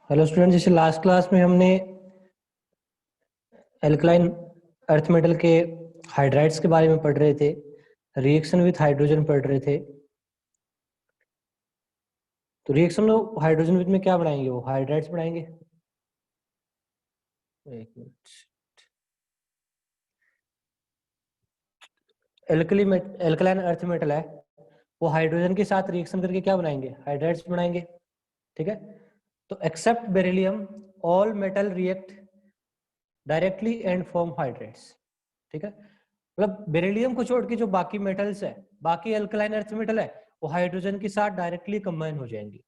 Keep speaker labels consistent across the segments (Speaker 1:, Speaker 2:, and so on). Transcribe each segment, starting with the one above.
Speaker 1: Hello student, जैसे last class में हमने एल्कलाइन अर्थ मेटल के हाइड्राइड्स के बारे में पढ़ रहे थे, रिएक्शन विथ हाइड्रोजन पढ़ रहे थे। तो रिएक्शन में हाइड्रोजन विथ में क्या बढ़ाएंगे? वो हाइड्राइड्स बढ़ाएंगे। एक मिनट। एल्कलाइन अर्थ मेटल है, वो हाइड्रोजन के साथ रिएक्शन करके क्या बनाएंगे? हाइड्राइड्स बनाएंगे। ठीक है, तो except beryllium all metal react directly and form hydrides. ठीक है, मतलब बेरिलियम को छोड़ के जो बाकी मेटल्स है, बाकी अल्कलाइन अर्थ मेटल है, वो हाइड्रोजन के साथ डायरेक्टली कंबाइन हो जाएंगी।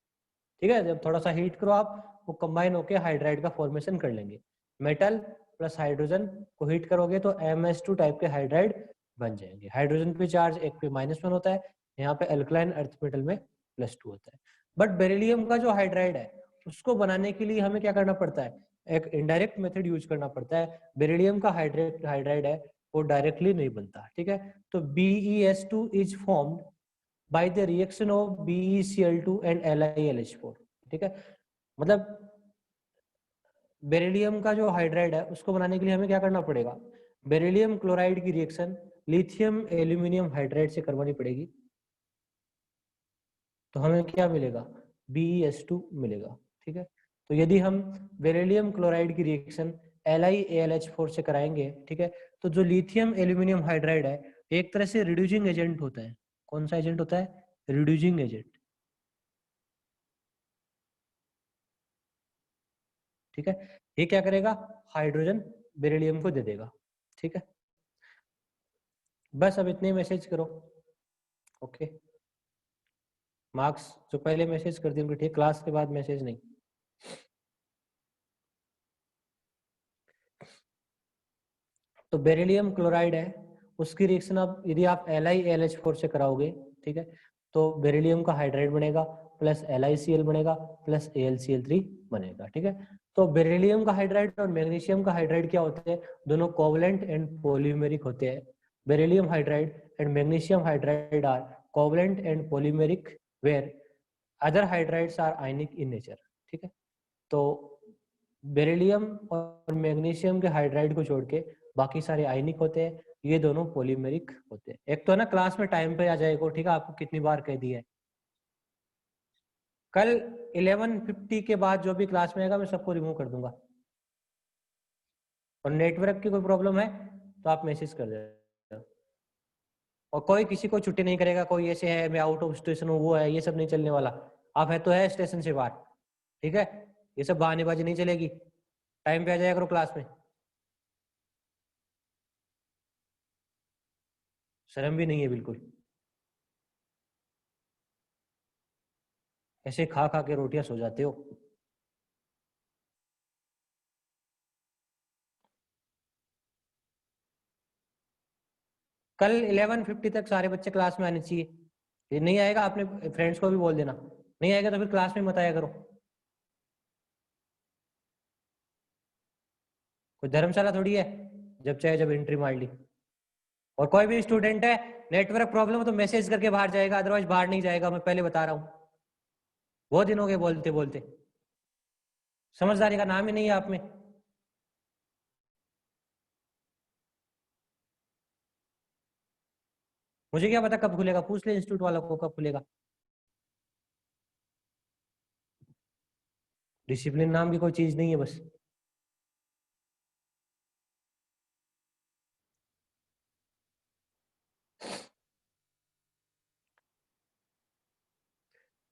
Speaker 1: ठीक है, जब थोड़ा सा हीट करो आप, वो कंबाइन होकर हाइड्राइड का फॉर्मेशन कर लेंगे। मेटल प्लस हाइड्रोजन को हीट करोगे तो MS2 टाइप के हाइड्राइड बन जाएंगे। हाइड्रोजन पे चार्ज एक पे -1 होता है, यहाँ पे अल्कलाइन अर्थ मेटल में +2 होता है। बट बेरिलियम का जो हाइड्राइड है, उसको बनाने के लिए हमें क्या करना पड़ता है? एक इनडायरेक्ट मेथड यूज करना पड़ता है। बेरिलियम का हाइड्राइड है, वो डायरेक्टली नहीं बनता। ठीक है, तो BeS2 is formed by the reaction of BeCl2 and LiLH4। ठीक है, मतलब बेरिलियम का जो हाइड्राइड है, उसको बनाने के लिए हमें क्या करना पड़ेगा? बेरिलियम क्लोराइड की रिएक्शन लिथियम एल्यूमिनियम हाइड्राइड से करवानी पड़ेगी। तो हमें क्या मिलेगा? BeS2 मिलेगा। ठीक है, तो यदि हम बेरिलियम क्लोराइड की रिएक्शन LiAlH4 से कराएंगे, ठीक है, तो जो लिथियम एल्यूमिनियम हाइड्राइड है, एक तरह से रिड्यूसिंग एजेंट होता है। कौन सा एजेंट होता है? Reducing agent. ठीक है, ये क्या करेगा? हाइड्रोजन बेरिलियम को दे देगा। ठीक है, बस अब इतने मैसेज करो। ओके, मार्क्स जो पहले मैसेज कर दिए उनके ठीक, क्लास के बाद मैसेज नहीं। तो बेरिलियम क्लोराइड है, उसकी रिएक्शन अब यदि आप LiAlH4 से कराओगे, ठीक है, तो बेरिलियम का हाइड्राइड बनेगा प्लस LiCl बनेगा प्लस AlCl3 बनेगा। ठीक है, तो बेरिलियम का हाइड्राइड और मैग्नीशियम का हाइड्राइड क्या होते हैं? दोनों कोवलेंट एंड पॉलीमेरिक होते हैं। Beryllium hydride and magnesium hydride are covalent and polymeric where other hydrides are ionic in nature. ठीक है, तो बेरिलियम और मैग्नीशियम के हाइड्राइड को छोड़ के बाकी सारे आयनिक होते हैं, ये दोनों पॉलीमेरिक होते हैं। एक तो है ना, क्लास में टाइम पे आ जाएगा। ठीक है, आपको कितनी बार कह दिया है, कल 11:50 के बाद जो भी क्लास में आएगा मैं सबको रिमूव कर दूंगा। और नेटवर्क की कोई प्रॉब्लम है तो आप मैसेज कर देना। और कोई किसी को छुट्टी नहीं करेगा, कोई ऐसे है मैं आउट ऑफ स्टेशन हूँ, वो है, ये सब नहीं चलने वाला। आप है तो है स्टेशन से बाहर। ठीक है, ये सब बहानेबाजी नहीं चलेगी। टाइम पे आ जाया करो क्लास में। शर्म भी नहीं है बिल्कुल, ऐसे खा खा के रोटियां सो जाते हो। कल 11:50 तक सारे बच्चे क्लास में आने चाहिए। ये नहीं आएगा, अपने फ्रेंड्स को भी बोल देना। नहीं आएगा तो फिर क्लास में मत आया करो। कोई धर्मशाला थोड़ी है, जब चाहे जब एंट्री मार ली। और कोई भी स्टूडेंट है, नेटवर्क प्रॉब्लम हो तो मैसेज करके बाहर जाएगा, अदरवाइज बाहर नहीं जाएगा। मैं पहले बता रहा हूँ, बहुत दिन हो गए बोलते बोलते। समझदारी का नाम ही नहीं है आप में। मुझे क्या पता कब खुलेगा, पूछ ले इंस्टीट्यूट वालों को कब खुलेगा। डिसिप्लिन नाम की कोई चीज नहीं है बस।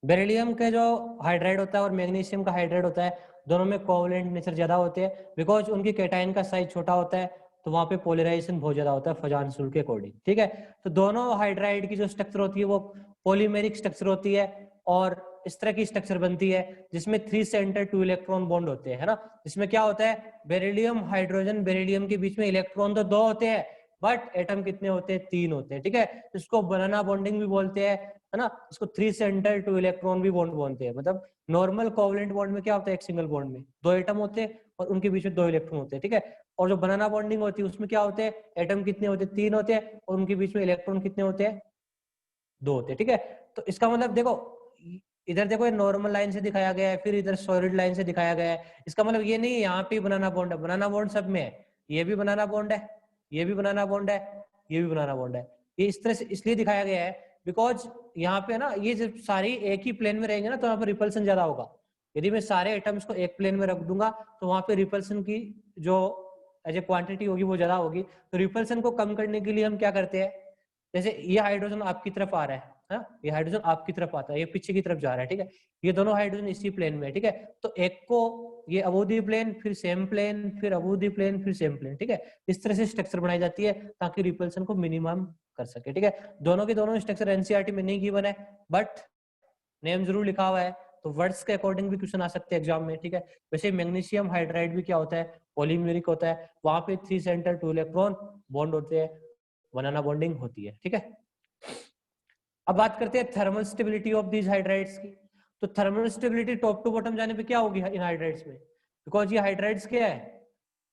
Speaker 1: बेरिलियम के जो हाइड्राइड होता है और मैग्नीशियम का हाइड्राइड होता है, दोनों में कोवलेंट नेचर ज्यादा होते हैं, बिकॉज उनकी कैटायन का साइज छोटा होता है, तो वहां पे पोलराइजेशन बहुत ज्यादा होता है फजानसूल के अकॉर्डिंग। ठीक है, तो दोनों हाइड्राइड की जो स्ट्रक्चर होती है वो पॉलीमेरिक स्ट्रक्चर होती है, और इस तरह की स्ट्रक्चर बनती है जिसमें 3 सेंटर 2 इलेक्ट्रॉन बॉन्ड होते हैं, है ना। इसमें क्या होता है, बेरिलियम हाइड्रोजन बेरिलियम के बीच में इलेक्ट्रॉन तो 2 होते हैं, बट एटम कितने होते हैं? 3 होते हैं। ठीक है, इसको बनाना बॉन्डिंग भी बोलते हैं, है ना। इसको 3 सेंटर 2 इलेक्ट्रॉन भी बॉन्ड बोलते हैं। मतलब नॉर्मल कोवलेंट बॉन्ड में क्या होता है, एक सिंगल बॉन्ड में 2 एटम होते हैं और उनके बीच में 2 इलेक्ट्रॉन होते हैं। ठीक है, और जो बनाना बॉन्डिंग होती है उसमें क्या होते हैं, एटम कितने होते हैं? 3 होते हैं और उनके बीच में इलेक्ट्रॉन कितने होते हैं? 2 होते हैं। ठीक है, तो इसका मतलब देखो, इधर देखो ये नॉर्मल लाइन से दिखाया गया है, फिर इधर सॉलिड लाइन से दिखाया गया है। इसका मतलब ये नहीं यहाँ पे बनाना बॉन्ड है, बनाना बॉन्ड सब में है, ये भी बनाना बॉन्ड है, ये भी बनाना बॉन्ड है, ये भी बनाना बॉन्ड है। ये इस तरह से इसलिए दिखाया गया है बिकॉज यहाँ पे ना ये जब सारी एक ही प्लेन में रहेंगे ना तो यहाँ पे रिपल्सन ज्यादा होगा। यदि मैं सारे एटम्स को एक प्लेन में रख दूंगा तो वहां पे रिपल्सन की जो एज ए क्वांटिटी होगी वो ज्यादा होगी। तो रिपल्सन को कम करने के लिए हम क्या करते हैं, जैसे ये हाइड्रोजन आपकी तरफ आ रहा है, ये हाइड्रोजन आपकी तरफ आता है, ये पीछे की तरफ जा रहा है, ठीक है, ये दोनों हाइड्रोजन इसी प्लेन में है, ठीक है, तो एक को ये अबोधी प्लेन, फिर सेम प्लेन, फिर अबोधी प्लेन, फिर सेम प्लेन, ठीक है, इस तरह से स्ट्रक्चर बनाई जाती है ताकि रिपल्सन को मिनिमम कर सके, ठीक है। दोनों के दोनों स्ट्रक्चर एनसीईआरटी में नहीं गिवन है, बट नेम जरूर लिखा हुआ है, तो वर्ड्स के अकॉर्डिंग भी क्वेश्चन आ सकते हैं एग्जाम में, ठीक है। वैसे मैग्नीशियम हाइड्राइड भी क्या होता है, पॉलीमेरिक होता है, वहां पे 3 सेंटर 2 इलेक्ट्रॉन बॉन्ड होते हैं, बनाना बॉन्डिंग होती है, ठीक है। अब बात करते हैं thermal stability of these hydrides की। तो thermal stability top to bottom जाने पे क्या होगी इन हाइड्राइड्स में, बिकॉज ये हाइड्राइड्स क्या है,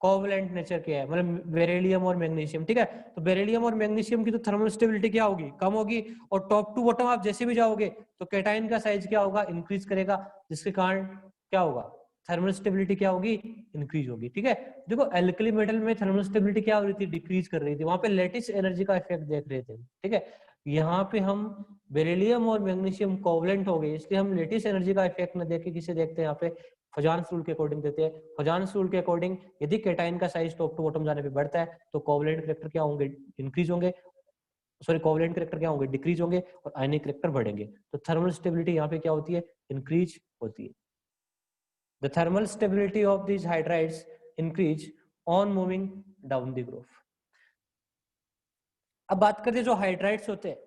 Speaker 1: कोवलेंट नेचर के है, मतलब बेरिलियम और मैग्नीशियम, ठीक है। तो बेरिलियम और मैग्नीशियम की तो थर्मल स्टेबिलिटी क्या होगी, कम होगी, और टॉप टू बॉटम आप जैसे भी जाओगे तो कैटाइन का साइज क्या होगा, इंक्रीज करेगा, जिसके कारण क्या होगा, थर्मल स्टेबिलिटी क्या होगी, इंक्रीज होगी, ठीक है। देखो एल्कली मेटल में थर्मल स्टेबिलिटी क्या हो रही थी, डिक्रीज कर रही थी, वहां पे लेटिस एनर्जी का इफेक्ट देख रहे थे, ठीक है। यहाँ पे हम बेरिलियम और मैग्नीशियम कोवलेंट हो गए, इसलिए हम लेटिस एनर्जी का इफेक्ट न देखे किसे देखते हैं, यहाँ पे फजान्स रूल के अकॉर्डिंग देते हैं। फजान्स रूल के अकॉर्डिंग यदि कैटाइन का साइज टॉप टू बॉटम जाने पे बढ़ता है तो कोवलेंट कैरेक्टर क्या होंगे, इंक्रीज होंगे, सॉरी कोवलेंट कैरेक्टर क्या होंगे, डिक्रीज होंगे, और आयनिक कैरेक्टर बढ़ेंगे। तो थर्मल स्टेबिलिटी यहाँ पे क्या होती है, इंक्रीज होती है। The thermal stability of these hydrides increase on moving down the Grove. अब बात करते हैं जो हाइड्राइड्स होते हैं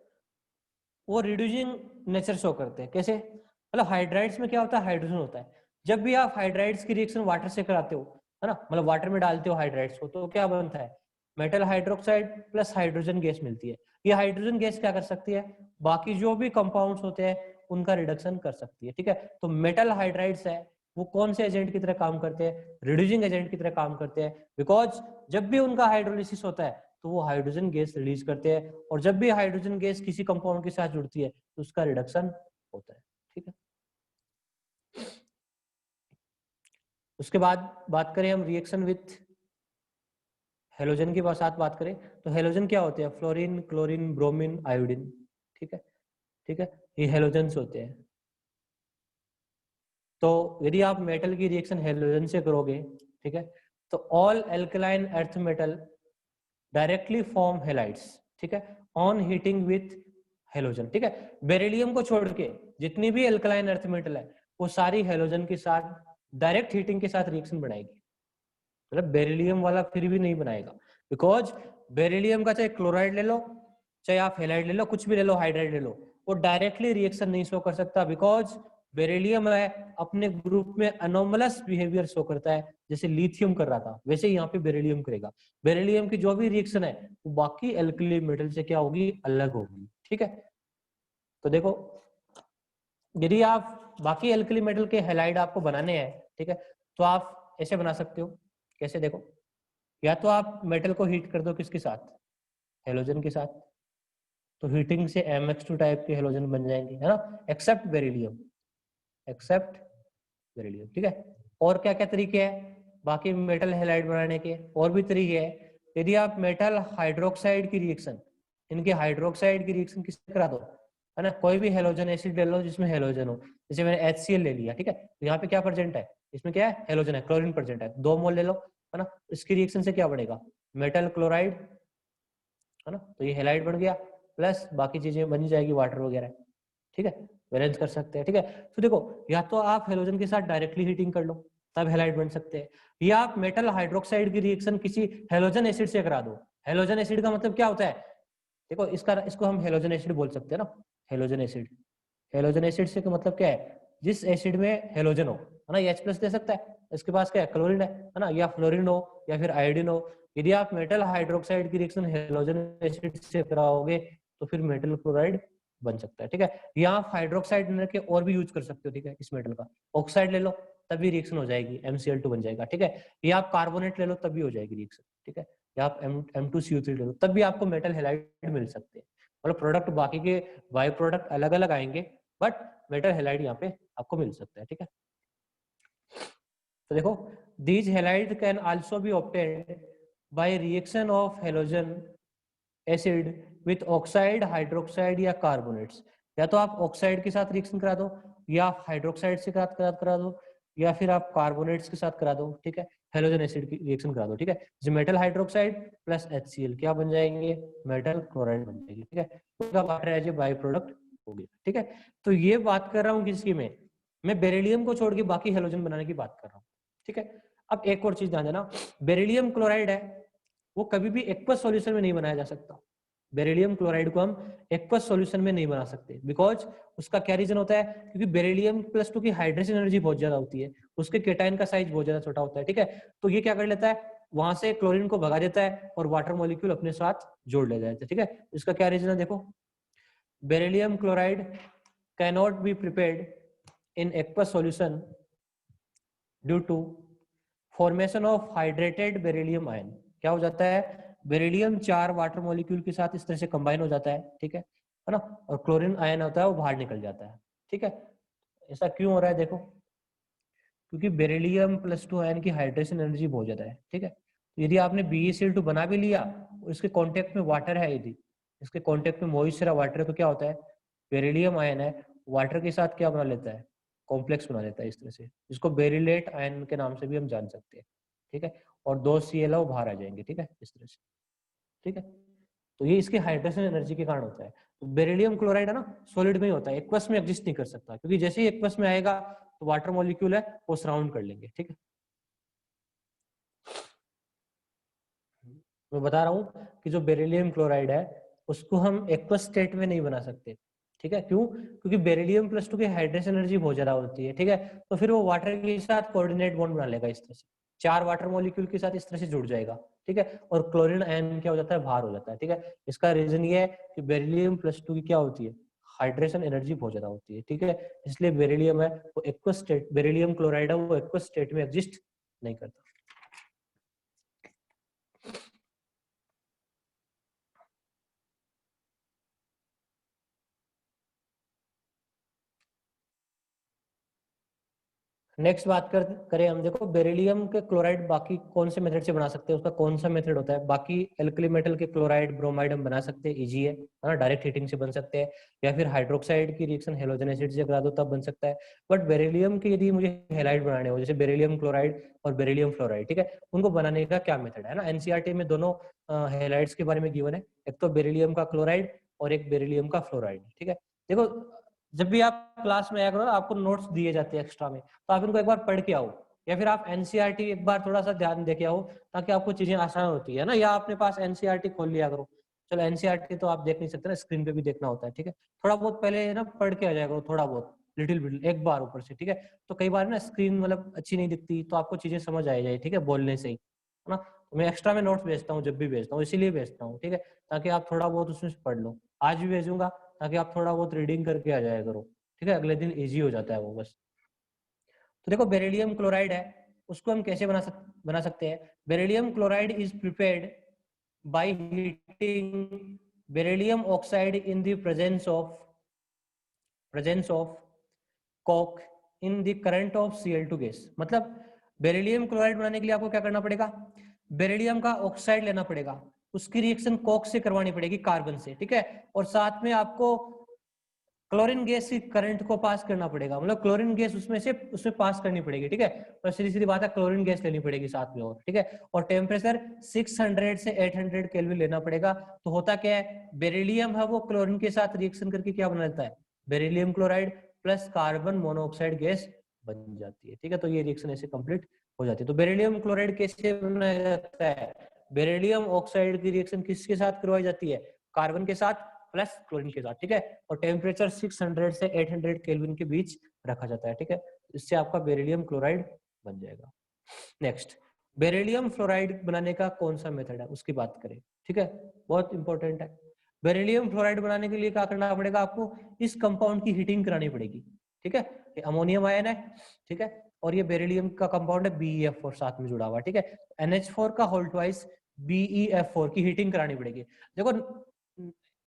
Speaker 1: वो रिड्यूसिंग नेचर शो करते हैं, कैसे, मतलब हाइड्राइड्स में क्या होता है, हाइड्रोजन होता है। जब भी आप हाइड्राइड्स की रिएक्शन वाटर से कराते हो, है ना, मतलब वाटर में डालते हो हाइड्राइड्स को, तो क्या बनता है, metal hydroxide plus hydrogen gas मिलती है। ये हाइड्रोजन गैस क्या कर सकती है, बाकी जो भी कंपाउंड्स होते हैं उनका रिडक्शन कर सकती है, ठीक है। तो मेटल हाइड्राइड्स है वो कौन से एजेंट की तरह काम करते हैं, रिड्यूसिंग एजेंट की तरह काम करते हैं, बिकॉज जब भी उनका हाइड्रोलिसिस होता है तो वो हाइड्रोजन गैस रिलीज करते हैं, और जब भी हाइड्रोजन गैस किसी कंपाउंड के साथ जुड़ती है तो उसका रिडक्शन होता है, ठीक है। उसके बाद बात करें हम रिएक्शन विथ हेलोजन के साथ बात करें तो हेलोजन क्या होते हैं, फ्लोरीन, क्लोरीन, ब्रोमीन, आयोडीन, ठीक है, ठीक है, ये हेलोजन्स होते हैं। तो यदि आप मेटल की रिएक्शन हेलोजन से करोगे, ठीक है, तो all alkaline earth metal directly form halides, ठीक है, ऑन हीटिंग विथ हेलोजन, ठीक है। बेरिलियम को छोड़ के जितनी भी एल्कलाइन अर्थ मेटल है वो सारी हेलोजन के साथ डायरेक्ट हीटिंग के साथ रिएक्शन बनाएगी, मतलब बेरिलियम वाला फिर भी नहीं बनाएगा, बिकॉज बेरिलियम का चाहे क्लोराइड ले लो, चाहे आप हेलाइड ले लो, कुछ भी ले लो, हाइड्राइड ले लो, वो डायरेक्टली रिएक्शन नहीं शो कर सकता, बिकॉज बेरिलियम है अपने ग्रुप में अनोमलस बिहेवियर शो करता है, जैसे लिथियम कर रहा था वैसे यहाँ पे बेरिलियम करेगा। बेरिलियम की जो भी रिएक्शन है वो बाकी एल्कली मेटल से क्या होगी, अलग होगी, ठीक है। तो देखो यदि आप बाकी एल्कली मेटल के हेलाइड आपको बनाने हैं, ठीक है, तो आप ऐसे बना सकते हो, कैसे, देखो, या तो आप मेटल को हीट कर दो किसके साथ, हेलोजन के साथ, तो हीटिंग से MX2 टाइप के हेलोजन बन जाएंगे, है ना, एक्सेप्ट बेरिलियम, एक्सेप्ट बेरिलियम, ठीक है। और क्या क्या तरीके हैं बाकी मेटल हेलाइड बनाने के, और भी तरीके हैं। यदि आप मेटल हाइड्रोक्साइड की रिएक्शन, इनके हाइड्रोक्साइड की रिएक्शन किससे करा दो, है ना, कोई भी हेलोजन एसिड ले लो जिसमें हेलोजन हो, जैसे मैंने HCl ले लिया, ठीक है, तो यहाँ पे क्या प्रेजेंट है, इसमें क्या है, हेलोजन है, क्लोरीन प्रेजेंट है, 2 मोल ले लो, है ना, इसकी रिएक्शन से क्या बनेगा, मेटल क्लोराइड, है ना, तो ये हेलाइड बन गया, प्लस बाकी चीजें बन जाएगी वाटर वगैरह, ठीक है, बैलेंस कर सकते हैं, ठीक है। तो देखो या तो आप हेलोजन के साथ डायरेक्टली हीटिंग कर लो तब हेलाइड बन सकते हैं, या आप मेटल हाइड्रोक्साइड की रिएक्शन किसी हेलोजन एसिड से करा दो। हेलोजन एसिड का मतलब क्या होता है, देखो इसको हम हेलोजन एसिड बोल सकते हैं ना, हेलोजन एसिड, हेलोजन एसिड से का मतलब क्या है, जिस एसिड में हेलोजन हो, है ना, H+ दे सकता है, इसके पास क्या है, क्लोरीन है ना, या फ्लोरीन हो या फिर आयोडीन हो। यदि आप मेटल हाइड्रोक्साइड की रिएक्शन हेलोजन एसिड से कराओगे तो फिर मेटल क्लोराइड बन सकता है, ठीक है। या आप हाइड्रोक्साइड के और भी यूज कर सकते हो, ठीक है, इस मेटल का ऑक्साइड ले लो तभी रिएक्शन हो जाएगी, MCl2 बन जाएगा, ठीक है। या आप कार्बोनेट ले लो तब भी हो जाएगी रिएक्शन, ठीक है, या आप M2CO3 ले लो तब भी आपको मेटल हेलाइड मिल सकते हैं। मतलब प्रोडक्ट बाकी के बाय प्रोडक्ट अलग अलग आएंगे बट मेटल हेलाइड यहाँ पे आपको मिल सकता है, ठीक है। तो देखो, these halide can also be obtained by reaction of halogen acid with oxide, hydroxide या कार्बोनेट्स। या तो आप ऑक्साइड के साथ रिएक्शन करा दो, या आप हाइड्रोक्साइड से करा दो, या फिर आप कार्बोनेट्स के साथ करा दो, ठीक है। हेलोजन एसिड की रिएक्शन करा दो, ठीक है। जो मेटल हाइड्रोक्साइड प्लस HCl क्या बन जाएंगे, मेटल क्लोराइड बन जाएगी, ठीक है। उसका water as a by product हो गया, ठीक है। तो ये बात कर रहा हूँ किसकी में, मैं बेरिलियम को छोड़ के बाकी हेलोजन बनाने की बात कर रहा हूँ, ठीक है। अब एक और चीज ध्यान देना, बेरिलियम क्लोराइड है वो कभी भी एक्वस सॉल्यूशन में नहीं बनाया जा सकता। बेरिलियम क्लोराइड को हम एक्वस सॉल्यूशन में नहीं बना सकते, बिकॉज उसका क्या रीजन होता है, क्योंकि बेरिलियम +2 की हाइड्रेशन एनर्जी बहुत ज्यादा होती है, उसके केटाइन का साइज बहुत ज्यादा छोटा होता है, ठीक है। तो ये क्या कर लेता है, वहां से क्लोरीन को भगा देता है और वाटर मॉलिक्यूल अपने साथ जोड़ ले जाता है, ठीक है। इसका क्या रीजन है, देखो, beryllium chloride cannot be prepared in aqueous solution due to formation of hydrated beryllium ion. क्या हो जाता है, बेरिलियम 4 वाटर मॉलिक्यूल के साथ इस तरह से कंबाइन हो जाता है, ठीक है ना, और क्लोरीन आयन होता है वो बाहर निकल जाता है, ठीक है। ऐसा क्यों हो रहा है, देखो, क्योंकि बेरिलियम +2 आयन की हाइड्रेशन एनर्जी बहुत ज्यादा है, ठीक है। तो यदि आपने BeCl2 बना भी लिया और इसके कांटेक्ट में वाटर है, यदि इसके कांटेक्ट में मॉइस्चर या वाटर है, तो क्या होता है, बेरिलियम आयन है वाटर के साथ क्या बना लेता है, कॉम्प्लेक्स बना लेता है इस तरह से, इसको बेरिलेट आयन के नाम से भी हम जान सकते हैं, ठीक है। और 2 Cl बाहर आ जाएंगे, ठीक है, इस तरह से, ठीक है। तो ये इसकी हाइड्रेशन एनर्जी के कारण होता है। तो बेरिलियम क्लोराइड है ना, सॉलिड में ही होता है, एक्वस में एग्जिस्ट नहीं कर सकता, क्योंकि जैसे ही एक्वस में आएगा तो वाटर मॉलिक्यूल है वो सराउंड कर लेंगे, ठीक है। मैं बता रहा हूँ कि जो बेरिलियम क्लोराइड है उसको हम एक्वस स्टेट में नहीं बना सकते, ठीक है। क्यों, क्योंकि बेरिलियम +2 की हाइड्रेशन एनर्जी बहुत ज्यादा होती है, ठीक है। तो फिर वो वाटर के साथ कोऑर्डिनेट बॉन्ड बना लेगा इस तरह से, 4 वाटर मॉलिक्यूल के साथ इस तरह से जुड़ जाएगा, ठीक है। और क्लोरीन आयन क्या हो जाता है, बाहर हो जाता है, ठीक है। इसका रीजन ये है कि बेरिलियम +2 की क्या होती है, हाइड्रेशन एनर्जी बहुत ज्यादा होती है, ठीक है। इसलिए बेरिलियम है वो एक्वस स्टेट, बेरिलियम क्लोराइड है वो एक्वस स्टेट में एग्जिस्ट नहीं करता। नेक्स्ट बात करें हम, देखो, बेरिलियम के क्लोराइड बाकी कौन से मेथड से बना सकते हैं, उसका कौन सा मेथड होता है। बाकी एल्कली मेटल के क्लोराइड ब्रोमाइड हम बना सकते हैं, इजी है ना, डायरेक्ट हीटिंग से बन सकते हैं, या फिर हाइड्रोक्साइड की रिएक्शन हेलोजन एसिड से करा दो तब बन सकता है। बट बेरिलियम के यदि मुझे हेलाइड बनाने हो, जैसे बेरिलियम क्लोराइड और बेरिलियम फ्लोराइड, ठीक है, उनको बनाने का क्या मेथड है ना, एनसीईआरटी में दोनों हेलाइड्स के बारे में गिवन है, एक तो बेरिलियम का क्लोराइड और एक बेरिलियम का फ्लोराइड, ठीक है। देखो, जब भी आप क्लास में आया करो आपको नोट्स दिए जाते हैं एक्स्ट्रा में, तो आप इनको एक बार पढ़ के आओ, या फिर आप एनसीईआरटी एक बार थोड़ा सा ध्यान दे के आओ, ताकि आपको चीजें आसान होती है ना, या अपने पास एनसीईआरटी खोल लिया करो। चलो, एनसीईआरटी तो आप देख नहीं सकते ना, स्क्रीन पे भी देखना होता है, ठीक है। थोड़ा बहुत पहले ना पढ़ के आ जाया करो, थोड़ा बहुत लिटिल बिट एक बार ऊपर से, ठीक है। तो कई बार ना स्क्रीन मतलब अच्छी नहीं दिखती, तो आपको चीजें समझ आ जाए, ठीक है, बोलने से ही, है ना। तो मैं एक्स्ट्रा में नोट्स भेजता हूँ, जब भी भेजता हूँ इसीलिए भेजता हूँ, ठीक है, ताकि आप थोड़ा बहुत उसमें पढ़ लो। आज भी भेजूंगा ताकि आप थोड़ा बहुत रीडिंग करके आ जाया करो, ठीक है, अगले दिन इजी हो जाता है वो बस। तो देखो, बेरिलियम क्लोराइड है, उसको हम कैसे बना सकते हैं। Beryllium chloride is prepared by heating beryllium oxide in the presence of Coke in the current of Cl2 gas. मतलब बेरिलियम क्लोराइड बनाने के लिए आपको क्या करना पड़ेगा, बेरिलियम का ऑक्साइड लेना पड़ेगा, उसकी रिएक्शन कोक से करवानी पड़ेगी, कार्बन से, ठीक है। और साथ में आपको क्लोरीन गैस की करंट को पास करना पड़ेगा, मतलब क्लोरीन गैस उसमें पास करनी पड़ेगी, ठीक है। और सीधी सीधी बात है, क्लोरीन गैस लेनी पड़ेगी साथ में, और ठीक है। और टेम्परेचर 600 से 800 केल्विन लेना पड़ेगा। तो होता क्या है, बेरिलियम है वो क्लोरीन के साथ रिएक्शन करके क्या बना लेता है, beryllium chloride plus carbon monoxide gas बन जाती है, ठीक है। तो ये रिएक्शन ऐसे कंप्लीट हो जाती है। तो बेरिलियम क्लोराइड कैसे बनाया जाता है, बेरिलियम ऑक्साइड की रिएक्शन किसके साथ करवाई जाती है, कार्बन के साथ प्लस क्लोरीन के साथ, ठीक है। और टेम्परेचर 600 से 800 केल्विन के बीच रखा जाता है, ठीक है। इससे आपका बेरिलियम क्लोराइड बन जाएगा। नेक्स्ट, बेरिलियम फ्लोराइड बनाने का कौन सा मेथड है उसकी बात करें, ठीक है, बहुत इंपॉर्टेंट है। बेरिलियम फ्लोराइड बनाने के लिए क्या करना पड़ेगा, आपको इस कंपाउंड की हीटिंग करानी पड़ेगी, ठीक है। ये अमोनियम आयन है, ठीक है, और ये बेरिलियम का कंपाउंड है BeF4 साथ में जुड़ा हुआ, ठीक है। NH4 का होल ट्वाइस BeF4 की हीटिंग करानी पड़ेगी। देखो,